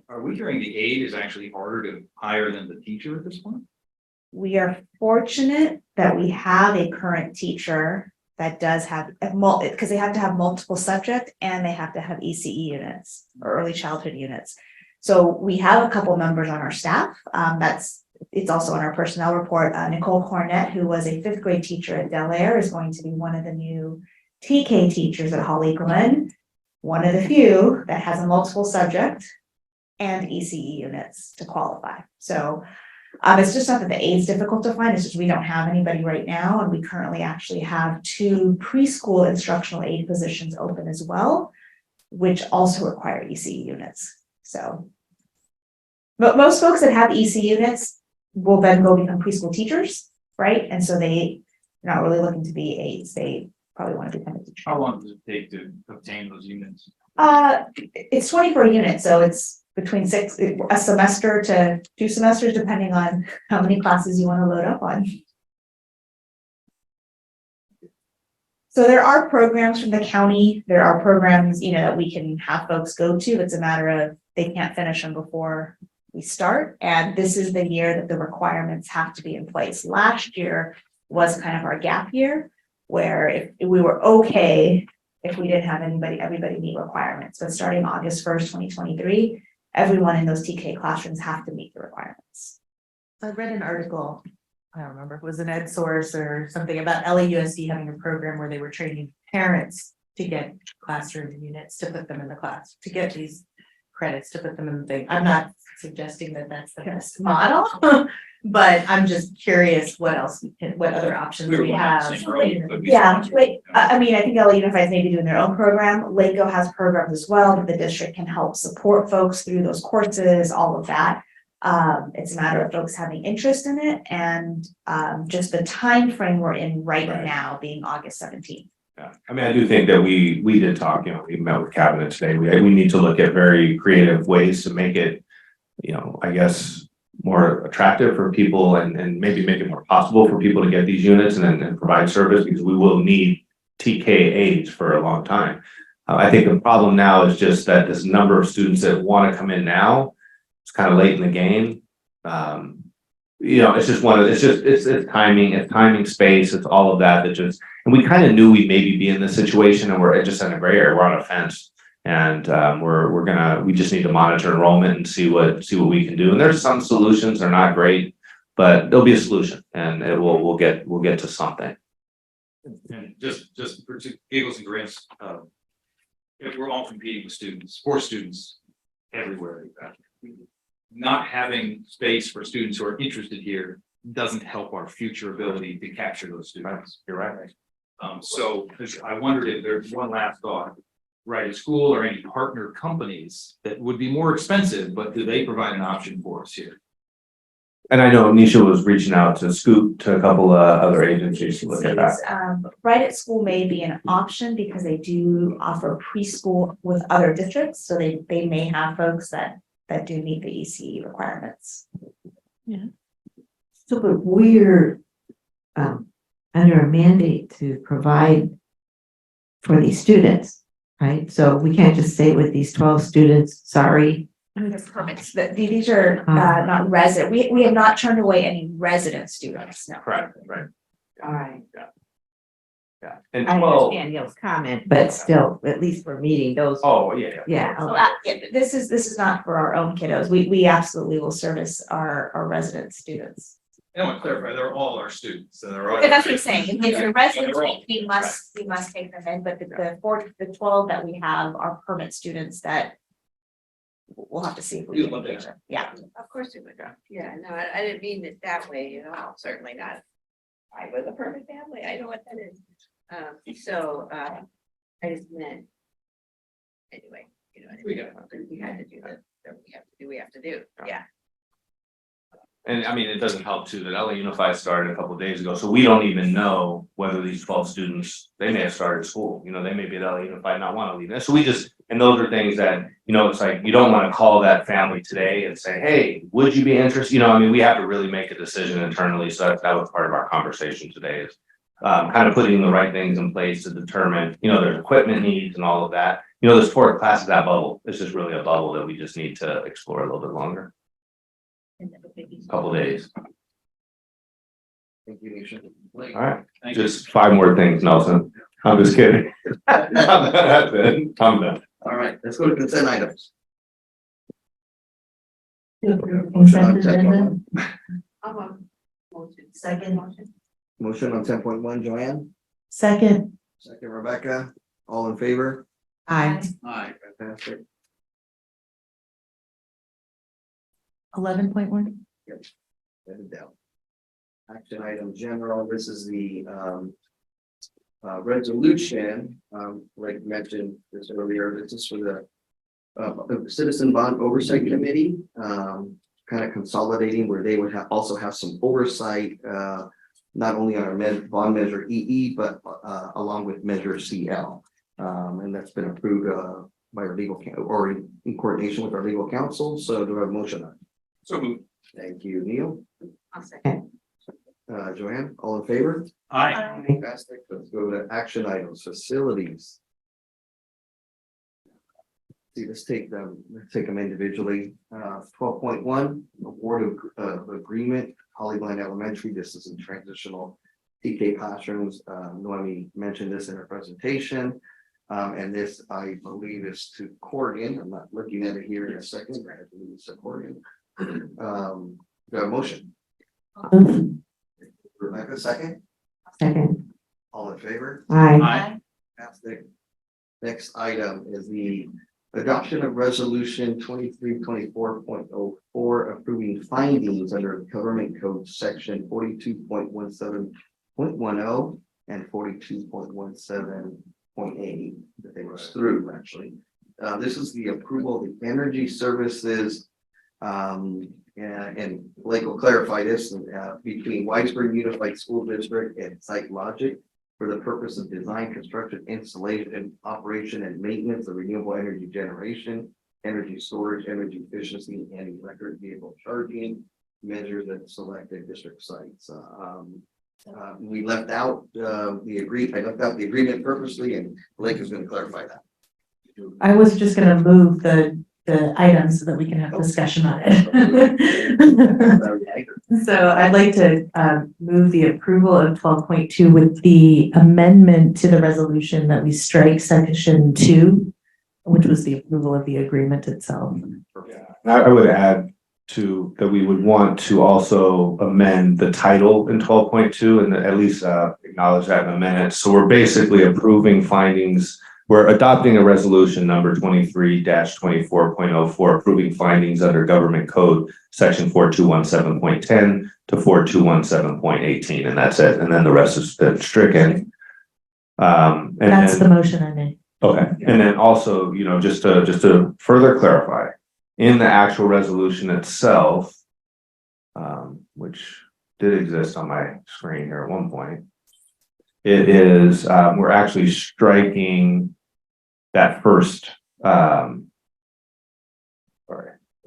Are we hearing the aide is actually harder to hire than the teacher at this point? we are fortunate that we have a current teacher that does have because they have to have multiple subject and they have to have ECE units or early childhood units. So we have a couple members on our staff. It's also on our personnel report. Nicole Cornett, who was a 5th grade teacher at Del Air, is going to be one of the new TK teachers at Holly Glen. One of the few that has a multiple subject and ECE units to qualify. So it's just not that the aid's difficult to find, it's just we don't have anybody right now, and we currently actually have 2 preschool instructional aid positions open as well, which also require ECE units. So, but most folks that have ECE units will then go become preschool teachers, right? And so they're not really looking to be aides, they probably want to become a teacher. How long does it take to obtain those units? It's 24 units, so it's between a semester to 2 semesters, depending on how many classes you want to load up on. So there are programs from the county. There are programs, that we can have folks go to. It's a matter of they can't finish them before we start. And this is the year that the requirements have to be in place. Last year was kind of our gap year, where if we were okay if we didn't have everybody meet requirements. But starting August 1st, 2023, everyone in those TK classrooms have to meet the requirements. I read an article, I don't remember if it was an EdSource or something about LAUSD having a program where they were training parents to get classroom units to put them in the class, to get these credits to put them in the thing. I'm not suggesting that that's the best model, but I'm just curious what other options we have. Yeah, I think LA Unified may be doing their own program. Laco has programs as well that the district can help support folks through those courses, all of that. It's a matter of folks having interest in it and just the time frame we're in right now being August 17th. Yeah, I mean, I do think that we did talk, we met with cabinet today. We need to look at very creative ways to make it, I guess, more attractive for people and maybe make it more possible for people to get these units and provide service, because we will need TK aides for a long time. I think the problem now is just that this number of students that want to come in now, it's kind of late in the game. It's just it's timing, space, it's all of that and we kind of knew we'd maybe be in this situation, and we're just in a gray area, we're on a fence. And we just need to monitor enrollment and see what we can do. And there's some solutions, they're not great, but there'll be a solution, and we'll get to something. And just for giggles and grins, if we're all competing with students, for students everywhere. Not having space for students who are interested here doesn't help our future ability to capture those students. You're right. So I wondered if there's one last thought, right? At school or any partner companies that would be more expensive, but do they provide an option for us here? And I know Nisha was reaching out to Scoop, to a couple of other agencies to look at that. Right at School may be an option because they do offer preschool with other districts, so they may have folks that do meet the ECE requirements. So, but we're under a mandate to provide for these students, right? So we can't just say with these 12 students, sorry. They're permits, these are not resident, we have not turned away any resident students, no. Right. All right. Yeah. And I understand Neil's comment, but still, at least we're meeting those. Oh, yeah. Yeah. So, this is not for our own kiddos, we absolutely will service our resident students. I want to clarify, they're all our students, and they're all. That's what I'm saying, if you're resident, we must take them in, but the 12 that we have are permit students that we'll have to see. if we can do it. Yeah. Of course it would, yeah, no, I didn't mean it that way, certainly not. I was a perfect family, I know what that is. I just meant. Anyway, We got we had to do that, we have to do, yeah. And I mean, it doesn't help too that LA Unified started a couple of days ago, so we don't even know whether these 12 students, they may have started school, they may be at LA Unified, not want to leave. So we just, and those are things that, it's like, you don't want to call that family today and say, hey, would you be interested? We have to really make a decision internally, so that was part of our conversation today is kind of putting the right things in place to determine, there's equipment needs and all of that. The sport class is that bubble, it's just really a bubble that we just need to explore a little bit longer. Couple days. Thank you, Nisha. All right, Thank you. just 5 more things, Nelson. I'm just kidding. That's it. I'm done. All right, let's go to consent items. Consent agenda. Second. Motion on 10.1, Joanne, Second. second Rebecca, all in favor? Aye. Aye. Fantastic. 11.1. Headed down. Action item general, this is the resolution, like mentioned this earlier, this is for the Citizen Bond Oversight Committee, kind of consolidating where they would also have some oversight, not only on our bond measure EE, but along with measure CL. And that's been approved by our legal or in coordination with our legal counsel. So do I have a motion on it? So moved. Thank you, Neil. I'll second. Joanne, all in favor? Aye. Fantastic. Let's go to action items, facilities. See, let's take them individually. 12.1, award of agreement, Hollywood Elementary. This is in transitional TK classrooms. Noemi mentioned this in her presentation. And this, I believe, is to Corrigan. I'm not looking at it here in a second. I believe it's to Corrigan. The motion. Rebecca, second. Second. All in favor? Aye. Aye. Fantastic. Next item is the adoption of resolution 2324.04 approving findings under government code section 42.17.10 and 42.17.80 that they was through actually. This is the approval of the energy services. And Blake will clarify this between Whitesburg Unified School District and Site Logic for the purpose of design, construction, installation, operation, and maintenance of renewable energy generation, energy storage, energy efficiency, and electric vehicle charging measures at selected district sites. We left out I left out the agreement purposely, and Blake is going to clarify that. I was just gonna move the items so that we can have discussion on it. So I'd like to move the approval of 12.2 with the amendment to the resolution that we strike section 2, which was the approval of the agreement itself. I would add to that we would want to also amend the title in 12.2 and at least acknowledge that in a minute. So we're basically approving findings. We're adopting a resolution number 23-24.04, approving findings under government code section 4217.10 to 4217.18, and that's it. And then the rest has been stricken. And That's then, the motion I made. okay. And then also, just to further clarify, in the actual resolution itself, which did exist on my screen here at one point, it is, we're actually striking that first, sorry,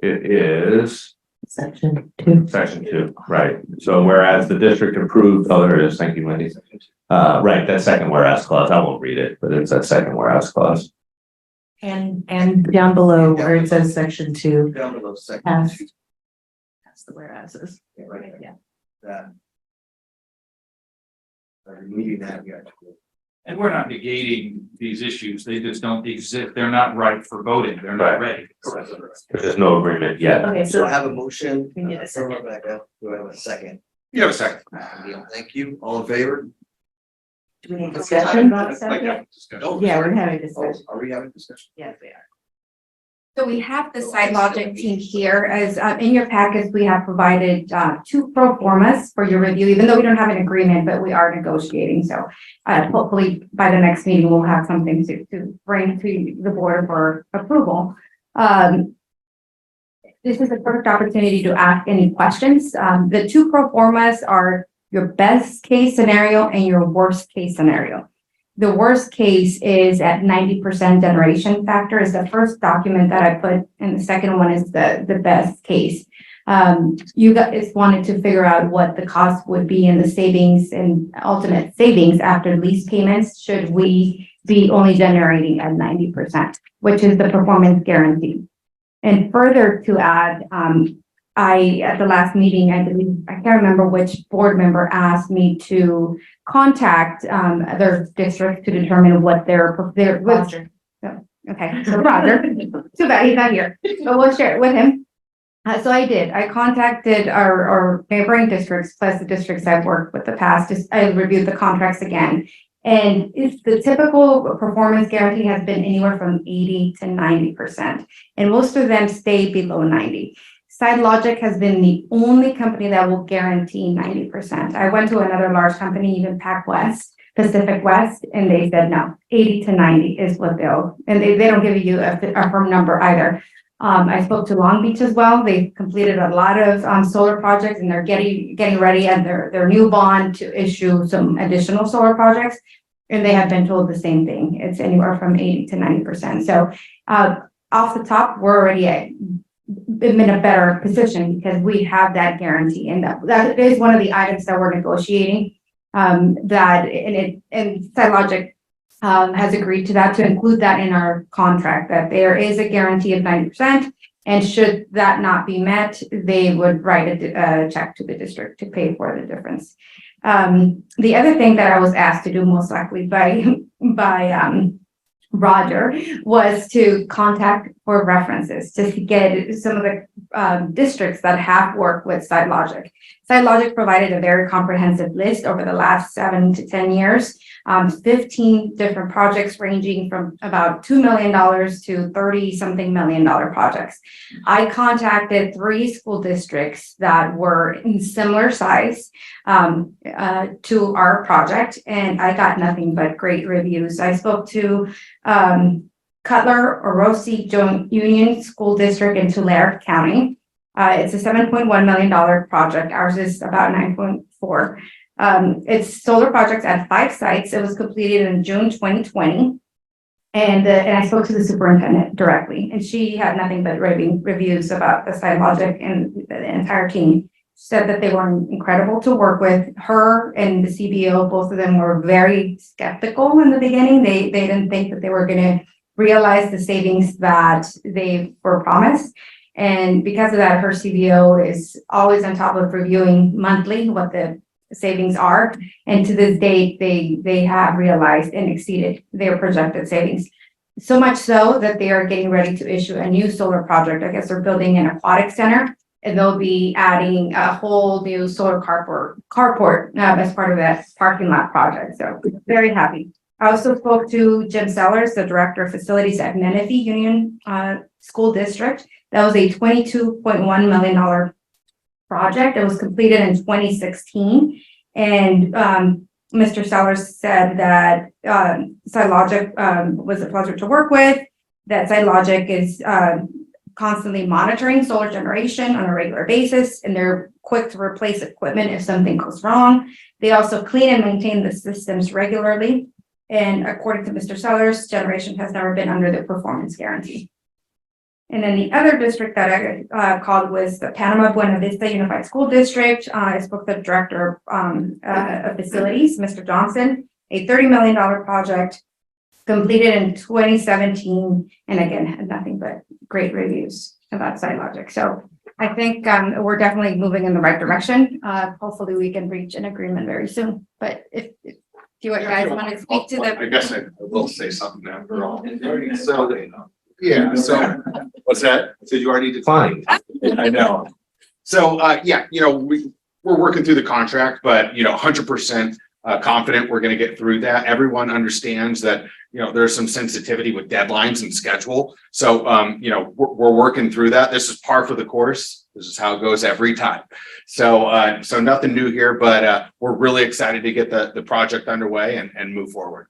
it is Section 2. section 2, right? So whereas the district approved, oh, there it is, thank you, Wendy. Right, that second whereas clause, I won't read it, but it's that second whereas clause. And down below where it says section 2, Down below section Pass. 2. that's the whereases. Right. Yeah. That. Removing that, we actually. And we're not negating these issues. They just don't exist. They're not right for voting. They're not ready. There's just no agreement yet. Okay, So I so have a motion. We need a from second. Rebecca. Do I have a second? You have a second. Neil, thank you. All in favor? Do we need discussion about Like second? that discussion. Yeah, we're having Oh, discussion. are we having discussion? Yes, we are. So we have the site logic team here as in your packets, we have provided two pro formas for your review, even though we don't have an agreement, but we are negotiating. So hopefully by the next meeting, we'll have something to bring to the board for approval. This is a perfect opportunity to ask any questions. The two pro formas are your best case scenario and your worst case scenario. The worst case is at 90% generation factor is the first document that I put, and the second one is the best case. You guys wanted to figure out what the cost would be and the savings and ultimate savings after lease payments should we be only generating at 90%, which is the performance guarantee. And further to add, at the last meeting, I believe, I can't remember which board member asked me to contact other districts to determine what their. Roger. Okay, so Roger, too bad he's not here, but we'll share it with him. So I did, I contacted our neighboring districts, plus the districts I've worked with the past, I reviewed the contracts again. And if the typical performance guarantee has been anywhere from 80 to 90%, and most of them stay below 90. SideLogic has been the only company that will guarantee 90%. I went to another large company, even Pacific West, and they said no, 80 to 90 is what and they don't give you a firm number either. I spoke to Long Beach as well. They've completed a lot of solar projects, and they're getting ready at their new bond to issue some additional solar projects. And they have been told the same thing. It's anywhere from 80 to 90%. So off the top, we're already in a better position because we have that guarantee, and that is one of the items that we're negotiating. SideLogic has agreed to that, to include that in our contract, that there is a guarantee of 90%, and should that not be met, they would write a check to the district to pay for the difference. The other thing that I was asked to do, most likely by Roger, was to contact for references to get some of the districts that have worked with SideLogic. SideLogic provided a very comprehensive list over the last 7 to 10 years, 15 different projects ranging from about $2 million to 30-something million projects. I contacted 3 school districts that were in similar size to our project, and I got nothing but great reviews. I spoke to Cutler Orosi Joint Union School District in Tulare County. It's a $7.1 million project. Ours is about 9.4. It's solar projects at 5 sites. It was completed in June 2020. And I spoke to the superintendent directly, and she had nothing but raving reviews about the SideLogic and the entire team. Said that they were incredible to work with. Her and the CBO, both of them were very skeptical in the beginning. They didn't think that they were going to realize the savings that they were promised. And because of that, her CBO is always on top of reviewing monthly what the savings are. And to this date, they have realized and exceeded their projected savings. So much so that they are getting ready to issue a new solar project. I guess they're building an aquatic center, and they'll be adding a whole new solar carport as part of that parking lot project. So very happy. I also spoke to Jim Sellers, the Director of Facilities at Menifee Union School District. That was a $22.1 million project. It was completed in 2016. And Mr. Sellers said that SideLogic was a pleasure to work with, that SideLogic is constantly monitoring solar generation on a regular basis, and they're quick to replace equipment if something goes wrong. They also clean and maintain the systems regularly. And according to Mr. Sellers, generation has never been under the performance guarantee. And then the other district that I called was the Panama Buena Vista Unified School District. I spoke to the Director of Facilities, Mr. Johnson, a $30 million project completed in 2017. And again, had nothing but great reviews about SideLogic. So I think we're definitely moving in the right direction. Hopefully we can reach an agreement very soon. But if you guys want to speak to the. I guess I will say something after all. So, yeah, so, what's that? So you already declined. I know. So, yeah, we're working through the contract, but 100% confident we're gonna get through that. Everyone understands that, you know, there's some sensitivity with deadlines and schedule. So, you know, we're working through that. This is par for the course. This is how it goes every time. So, so nothing new here, but, we're really excited to get the project underway and move forward.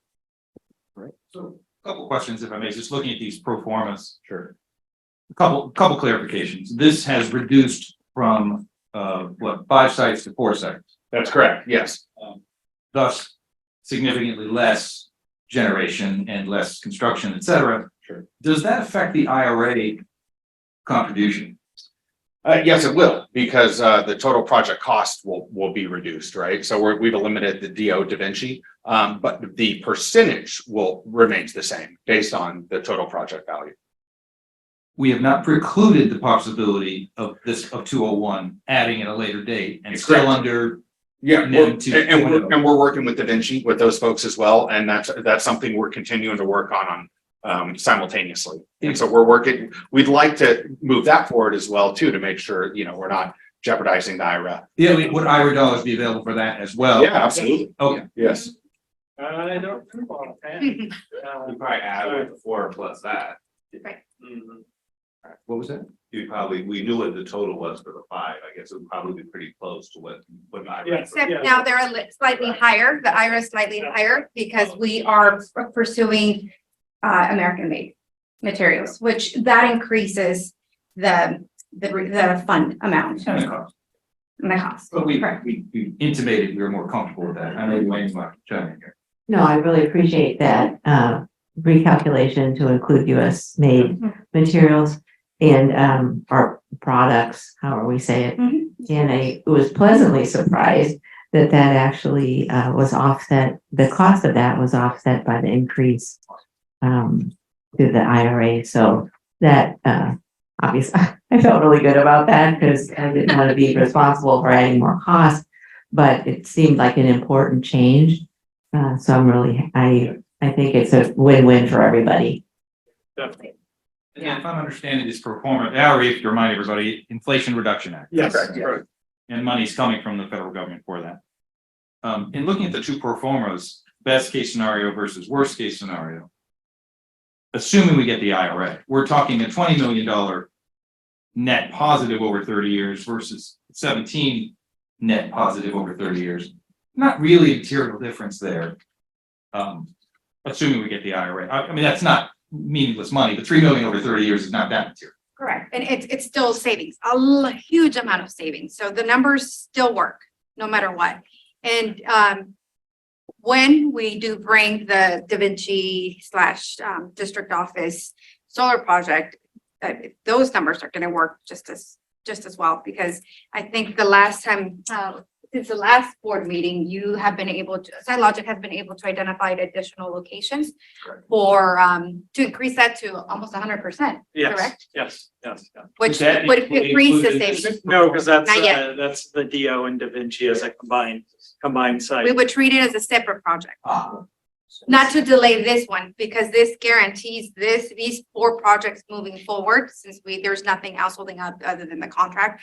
So a couple questions, if I may, just looking at these pro formas. Sure. A couple clarifications. This has reduced from, 5 sites to 4 sites. That's correct. Yes. Thus significantly less generation and less construction, et cetera. Sure. Does that affect the IRA contribution? Yes, it will, because the total project cost will be reduced, right? So we've eliminated the DO Da Vinci, but the percentage remains the same based on the total project value. We have not precluded the possibility of 201 adding at a later date and still Correct. under. Yeah, And then to- and we're working with Da Vinci, with those folks as well, and that's something we're continuing to work on simultaneously. And so we'd like to move that forward as well too, to make sure, you know, we're not jeopardizing the IRA. Yeah, would IRA dollars be available for that as well? Yeah, absolutely. Okay. Yes. I don't know. You probably add with the 4 plus that. Right. What was that? We knew what the total was for the 5. I guess it would probably be pretty close to what I. Except now they're slightly higher, the IRA is slightly higher because we are pursuing American-made materials, which that increases the fund amount And the cost. and the cost. But we Correct. intimated we were more comfortable with that. I know Wayne's not chiming in here. No, I really appreciate that, recalculation to include US made materials and, our products, however we say it. Mhm. And I was pleasantly surprised that actually, was offset, the cost of that was offset by the increase, to the IRA. So that, obviously, I felt really good about that because I didn't want to be responsible for adding more cost, but it seemed like an important change. So I'm really, I think it's a win-win for everybody. Definitely. And if I'm understanding this pro forma, IRA, if you remind everybody, Inflation Reduction Act. Yes. And money's coming from the federal government for that. In looking at the 2 pro formas, best case scenario versus worst case scenario. Assuming we get the IRA, we're talking a $20 million net positive over 30 years versus 17 net positive over 30 years. Not really a material difference there. Assuming we get the IRA. I mean, that's not meaningless money. The 3 million over 30 years is not that material. Correct, and it's still savings, a huge amount of savings, so the numbers still work, no matter what. And when we do bring the Da Vinci / district office solar project, those numbers are gonna work just as well, because I think the last time, since the last board meeting, you have been able to, SiteLogic has been able to identify additional locations for, to increase that to almost 100%, correct? Yes. Which That would include increase the this- savings. No, because that's, Not yet. that's the DO and Da Vinci as a combined site. We would treat it as a separate project. Not to delay this one, because this guarantees these 4 projects moving forward, since there's nothing else holding up other than the contract.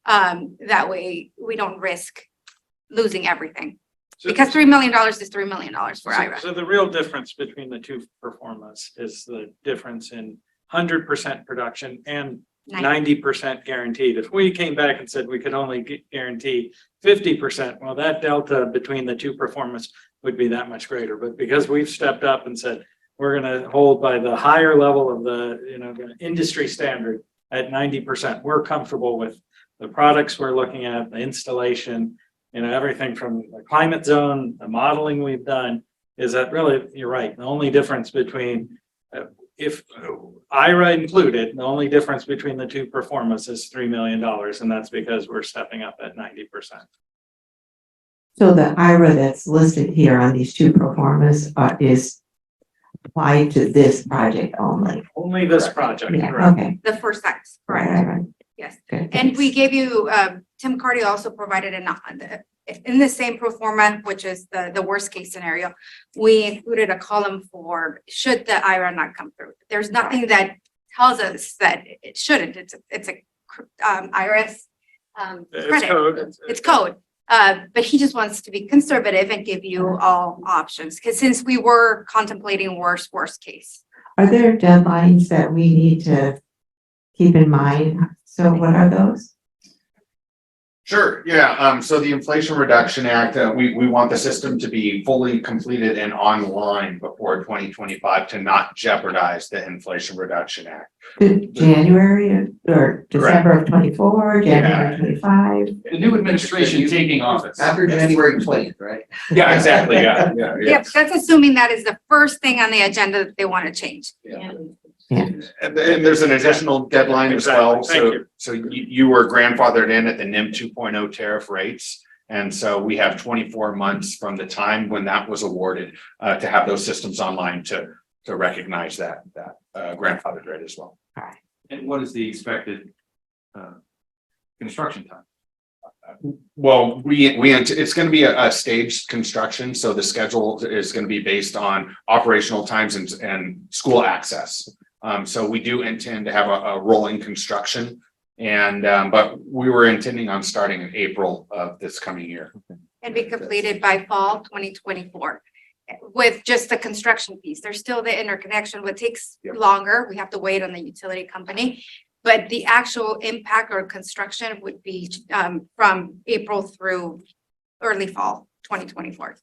That way, we don't risk losing everything, because $3 million is $3 million for IRA. So the real difference between the 2 performas is the difference in 100% production and 90% guaranteed. If we came back and said we could only guarantee 50%, well, that delta between the 2 performers would be that much greater. But because we've stepped up and said, we're going to hold by the higher level of the industry standard at 90%, we're comfortable with the products we're looking at, the installation, everything from the climate zone, the modeling we've done, is that really, you're right. The only difference between, if IRA included, the only difference between the 2 performers is $3 million. And that's because we're stepping up at 90%. So the IRA that's listed here on these 2 performers is applied to this project only. Only this project, Yeah, correct? okay. The 4 sites, Right, correct? right. Yes. Good, And we thanks. gave you, Tim Cardy also provided in the same pro forma, which is the worst case scenario, we included a column for should the IRA not come through. There's nothing that tells us that it shouldn't. It's a IRS It's credit. code. It's code. But he just wants to be conservative and give you all options, because since we were contemplating worst case. Are there deadlines that we need to keep in mind? So what are those? Sure, yeah, so the Inflation Reduction Act, we want the system to be fully completed and online before 2025 to not jeopardize the Inflation Reduction Act. January or December of 24, January Yeah. 25? The new administration taking office. After January 20th, right? Yeah, exactly, yeah, yeah, yeah. Yep, that's assuming that is the first thing on the agenda that they want to change. And there's an additional deadline as well, Exactly. Thank so you were grandfathered in at the NIM 2.0 tariff rates. And so we have 24 months from the time when that was awarded to have those systems online to recognize that grandfathered rate as well. And what is the expected construction time? Well, it's gonna be a staged construction, so the schedule is gonna be based on operational times and school access. So we do intend to have a rolling construction and, but we were intending on starting in April of this coming year. And be completed by fall 2024 with just the construction piece. There's still the interconnection, what takes Yep. longer. We have to wait on the utility company. But the actual impact or construction would be from April through early fall 2024.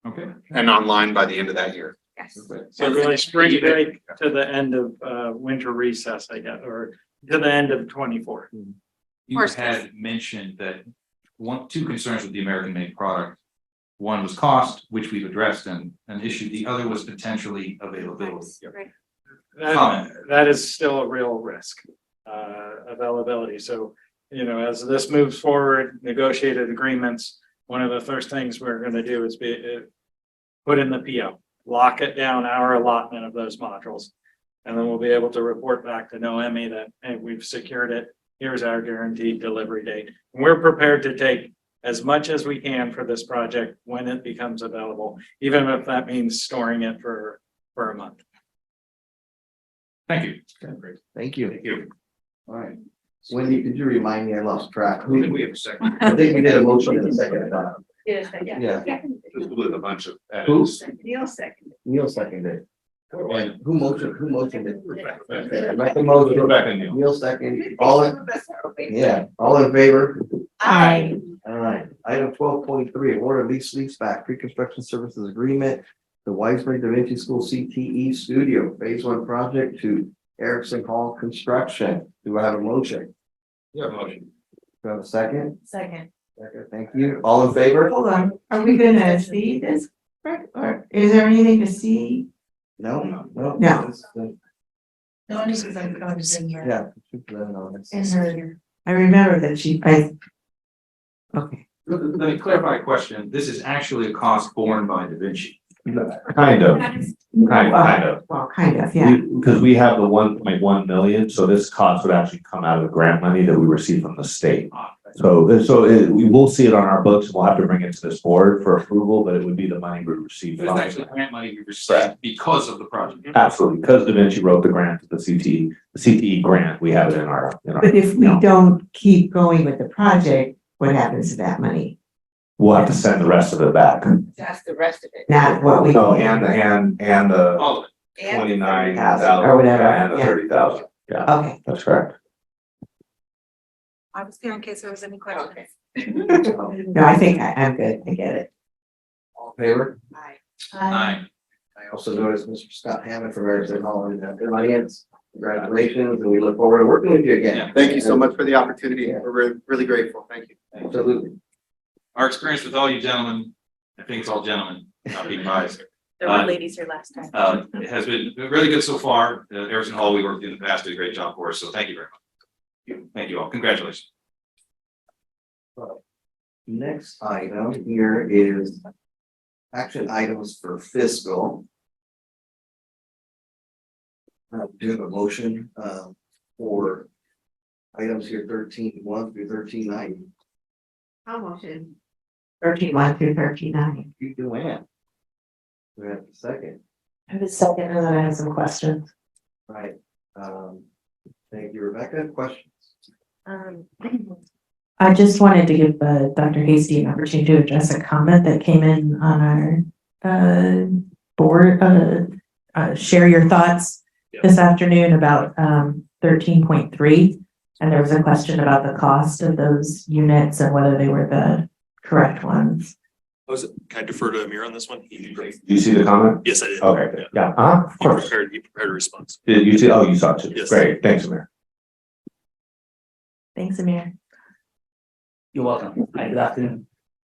Okay. And online by the end of that year. Yes. So really spring break to the end of winter recess, I guess, or to the end of 24. You Worst had mentioned that two concerns with the American-made product. One was cost, which we've addressed and an issue. The other was potentially availability. Right. That is still a real risk, availability. So, you know, as this moves forward, negotiated agreements, one of the first things we're gonna do is put in the PO, lock it down, our allotment of those modules. And then we'll be able to report back to Noemi that, hey, we've secured it. Here's our guaranteed delivery date. We're prepared to take as much as we can for this project when it becomes available, even if that means storing it for a month. Thank you. Thank you. Thank you. All right. Wendy, could you remind me? I lost track. I think we have a second. I think we did a motion in a second. Yeah. With a bunch of Who? edits. Neil second. Neil seconded. And who motioned it? Rebecca motion. Rebecca Neal. Neil second. All in favor? Aye. All right. Item 12.3, award of lease back pre-construction services agreement. The Wiseman Da Vinci School CTE Studio Phase 1 project to Erickson Hall Construction. Do I have a motion? You have a motion. Do I have a second? Second. Second, thank you. All in favor? Hold on, are we gonna see this? Or is there anything to see? No. No. No one is in here. Yeah. should put that on this. In her, I remember that okay. Let me clarify a question. This is actually a cost borne by Da Vinci. Kind of, kind of. Well, kind of, yeah. Because we have the 1.1 million, so this cost would actually come out of the grant money that we receive from the state. So we will see it on our books. We'll have to bring it to this board for approval, but it would be the money we received. It's from actually grant money we received because of the project. Absolutely, because Da Vinci wrote the grant, the CTE grant, we have it in our. But if we don't keep going with the project, what happens to that money? We'll have to send the rest of it back. That's the rest of it. Not what we. No, and the All of it. 29,000 Or whatever, and the yeah. 30,000. Yeah, Okay. that's correct. I was there in case there was any questions. No, I think I'm good. I get it. All in favor? Aye. I also noticed Mr. Scott Hammond from Erickson Hall in the audience. Congratulations, and we look forward to working with you again. Yeah. Thank you so much for the opportunity. We're really grateful. Thank you. Absolutely. Our experience with all you gentlemen, I think it's all gentlemen, not being biased. There were ladies here last time. It has been really good so far. Erickson Hall, we worked in the past, did a great job for us, so thank you very much. Thank you all. Congratulations. Next item here is action items for fiscal. Do you have a motion for items here 13.1 through 13.9? How motion? 13.1 through 13.9. You do it. We have a second, I have a second and then I have some questions. right? Thank you, Rebecca. Questions? I just wanted to give Dr. Hasty an opportunity to address a comment that came in on our board, share your thoughts this afternoon about 13.3. And there was a question about the cost of those units and whether they were the correct ones. Can I defer to Amir on this one? Do you see the comment? Yes, I did. Okay, good. Yeah, of course. He prepared a response. Did you see? Oh, you saw it too. Yes. Great, thanks, Amir. Thanks, Amir. You're welcome. Hi, good afternoon.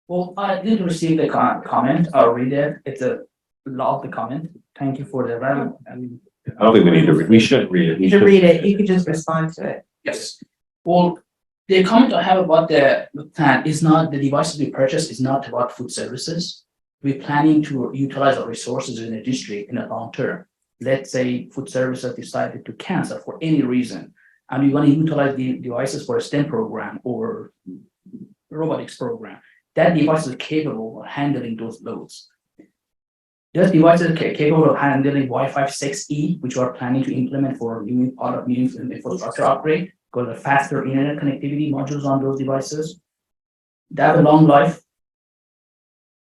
Well, I did receive the comment. I'll read it. It's a lot of the comment. Thank you for the round. And I don't think we need to, we should read it. You should read it. You could just respond to it. yes. Well, the comment I have about the plan is not the devices we purchase is not about food services. We're planning to utilize our resources in the district in the long term. Let's say food services decided to cancel for any reason, and we want to utilize the devices for a STEM program or robotics program. That device is capable of handling those loads. Those devices are capable of handling Wi-Fi 6E, which we are planning to implement for new part of new infrastructure upgrade, because the faster internet connectivity modules on those devices. They have a long life.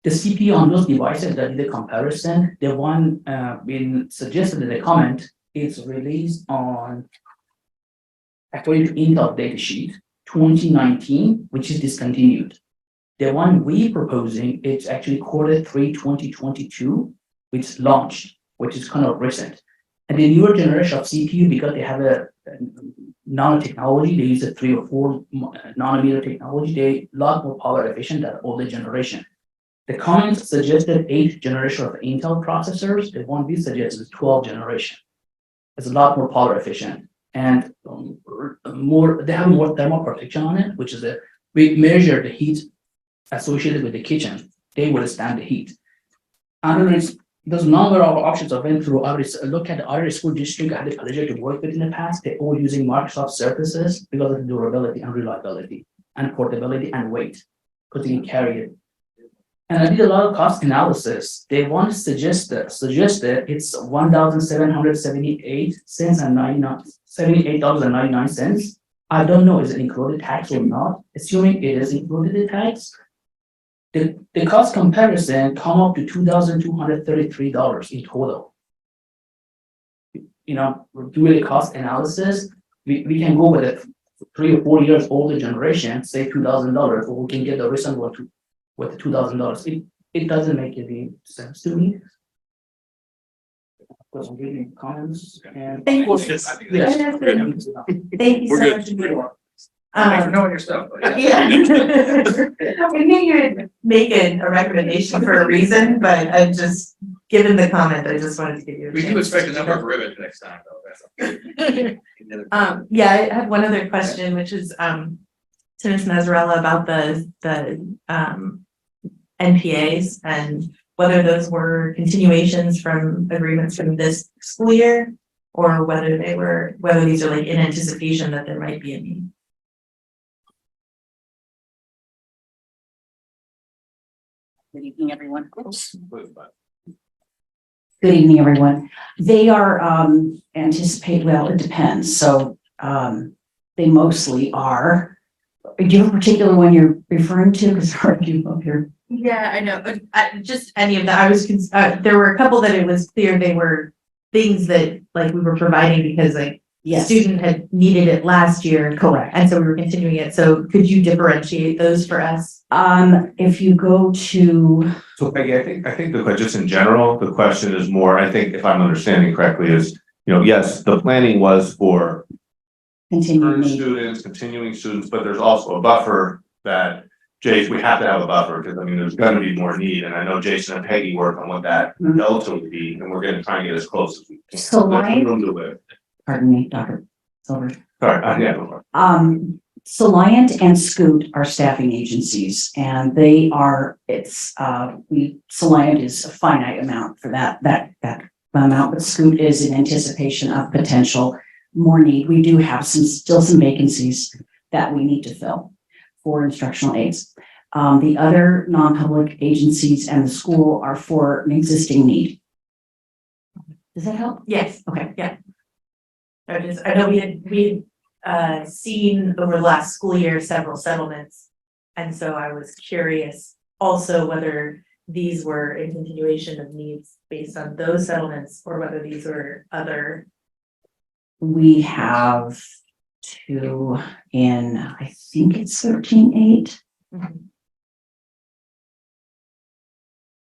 The CPU on those devices that did the comparison, the one being suggested in the comment is released on, according to Intel datasheet, 2019, which is discontinued. The one we proposing, it's actually quarter 3, 2022, which launched, which is kind of recent. And the newer generation of CPU, because they have a nanotechnology, they use a 3 or 4 nanometer technology, they a lot more power efficient than older generation. The comments suggested 8th generation of Intel processors. The one we suggest is 12th generation. It's a lot more power efficient and they have more thermal protection on it, which is we measure the heat associated with the kitchen. They will stand the heat. And there's a number of options I went through. I look at the Irish school district I had the pleasure to work with in the past. They're all using Microsoft Surfaces because of the durability and reliability and portability and weight, because you can carry it. And I did a lot of cost analysis. They want to suggest it's $1,778 and $78.99. I don't know is it included tax or not. Assuming it is included in tax, the cost comparison come up to $2,233 in total. You know, doing the cost analysis, we can go with a 3 or 4 years older generation, say $2,000, or we can get the recent one with $2,000. It doesn't make any sense to me. Because I'm reading comments and. Thank you. Yes. Thank you We're so good. much. Thanks for knowing your stuff. Yeah. We knew you'd make a recommendation for a reason, but I just, given the comment, I just wanted to give you a We do chance. expect a number of ribbons next time, though. Yeah, I have one other question, which is, to Ms. Nazarella about the NPAs and whether those were continuations from agreements from this school year, or whether these are like in anticipation that there might be a need. Good evening, everyone. Good evening, everyone. They are well, it depends. So they mostly are. Do you have a particular one you're referring to? Because hard to up here. Yeah, I know. Just any of that. There were a couple that it was clear they were things that like we were providing because like Yes. student had needed it last year. Correct. And so we were continuing it. So could you differentiate those for us? If you go to, So Peggy, I think just in general, the question is more, I think if I'm understanding correctly, is, yes, the planning was for continue current need. students, continuing students, but there's also a buffer that, Jason, we have to have a buffer, because there's gonna be more need, and I know Jason and Peggy work on what that Mhm. delta would be, and we're gonna try and get as close as we can. So There's why- room to live. Pardon me, Dr. Silver. Sorry, yeah, no more. Soliant and Scoot are staffing agencies, and they are, Soliant is a finite amount for that amount, but Scoot is in anticipation of potential more need. We do have still some vacancies that we need to fill for instructional aides. The other non-public agencies and the school are for an existing need. Does that help? Yes. Okay. Yeah. I know we had seen over the last school year several settlements. And so I was curious also whether these were in continuation of needs based on those settlements or whether these were other. We have two in, I think it's 13.8,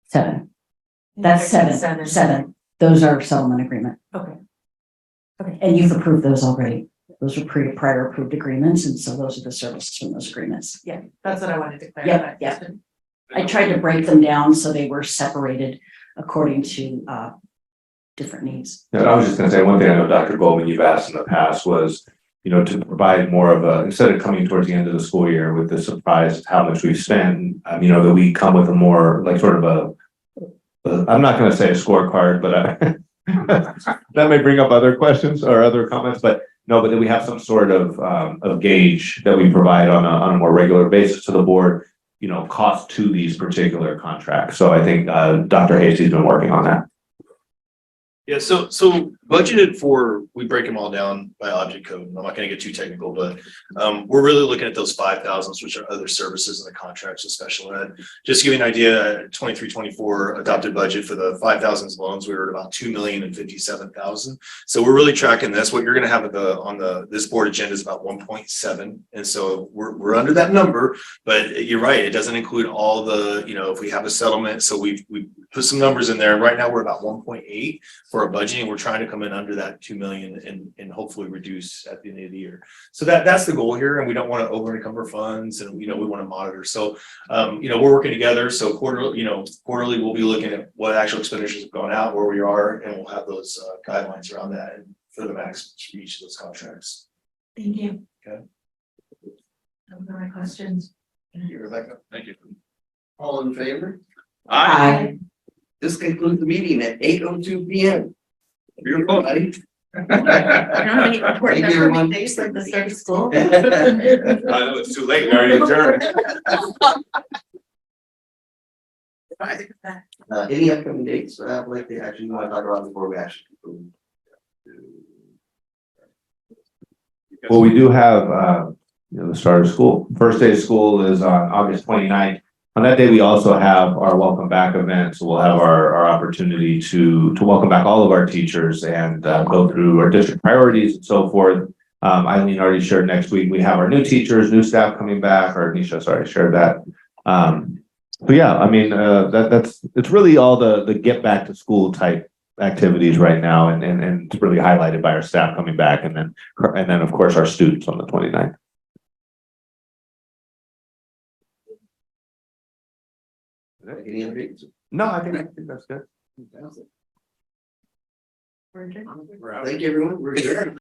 7. That's seven. Those are settlement agreement. Okay. Okay. And you've approved those already. Those were prior approved agreements, and so those are the services from those agreements. Yeah, that's what I wanted to clarify. Yeah. I tried to break them down so they were separated according to different needs. Yeah, I was just gonna say, one thing I know, Dr. Goldman, you've asked in the past was, you know, to provide more of a, instead of coming towards the end of the school year with the surprise of how much we've spent, you know, that we come with a more, like, sort of I'm not gonna say a scorecard, but that may bring up other questions or other comments, but no, but that we have some sort of gauge that we provide on a more regular basis to the board, you know, cost to these particular contracts. So I think Dr. Hasty's been working on that. Yeah, so budgeted for, we break them all down by object code. I'm not gonna get too technical, but we're really looking at those 5,000s, which are other services in the contracts with special ed. Just to give you an idea, 23-24 adopted budget for the 5,000s loans, we were at about 2,057,000. So we're really tracking this. What you're gonna have on this board agenda is about 1.7. And so we're under that number, but you're right, it doesn't include all the, you know, if we have a settlement. So we put some numbers in there. Right now, we're about 1.8 for our budgeting. We're trying to come in under that 2 million and hopefully reduce at the end of the year. So that's the goal here. And we don't want to over encumber funds, and, you know, we want to monitor. So, you know, we're working together. So quarterly, we'll be looking at what actual expenditures have gone out, where we are, and we'll have those guidelines around that and for the max for each of those contracts. Thank you. Okay. Those are my questions. Thank you, Rebecca. Thank you. All in favor? Aye. This concludes the meeting at 8:02 p.m. Beautiful, buddy. I don't have any important Thank you, everyone. days like the start of school. I know it's too late, we already adjourned. Any upcoming dates, like they actually want to talk about before we actually conclude? Well, we do have, you know, the start of school. First day of school is on August 29th. On that day, we also have our welcome back event. So we'll have our opportunity to welcome back all of our teachers and go through our district priorities and so forth. Eileen already shared next week, we have our new teachers, new staff coming back, or Nisha, sorry, shared that. But yeah, I mean, it's really all the get back to school type activities right now. And it's really highlighted by our staff coming back, and then of course our students on the 29th. Any other dates? No, I think that's good. Thank you, everyone. We're adjourned.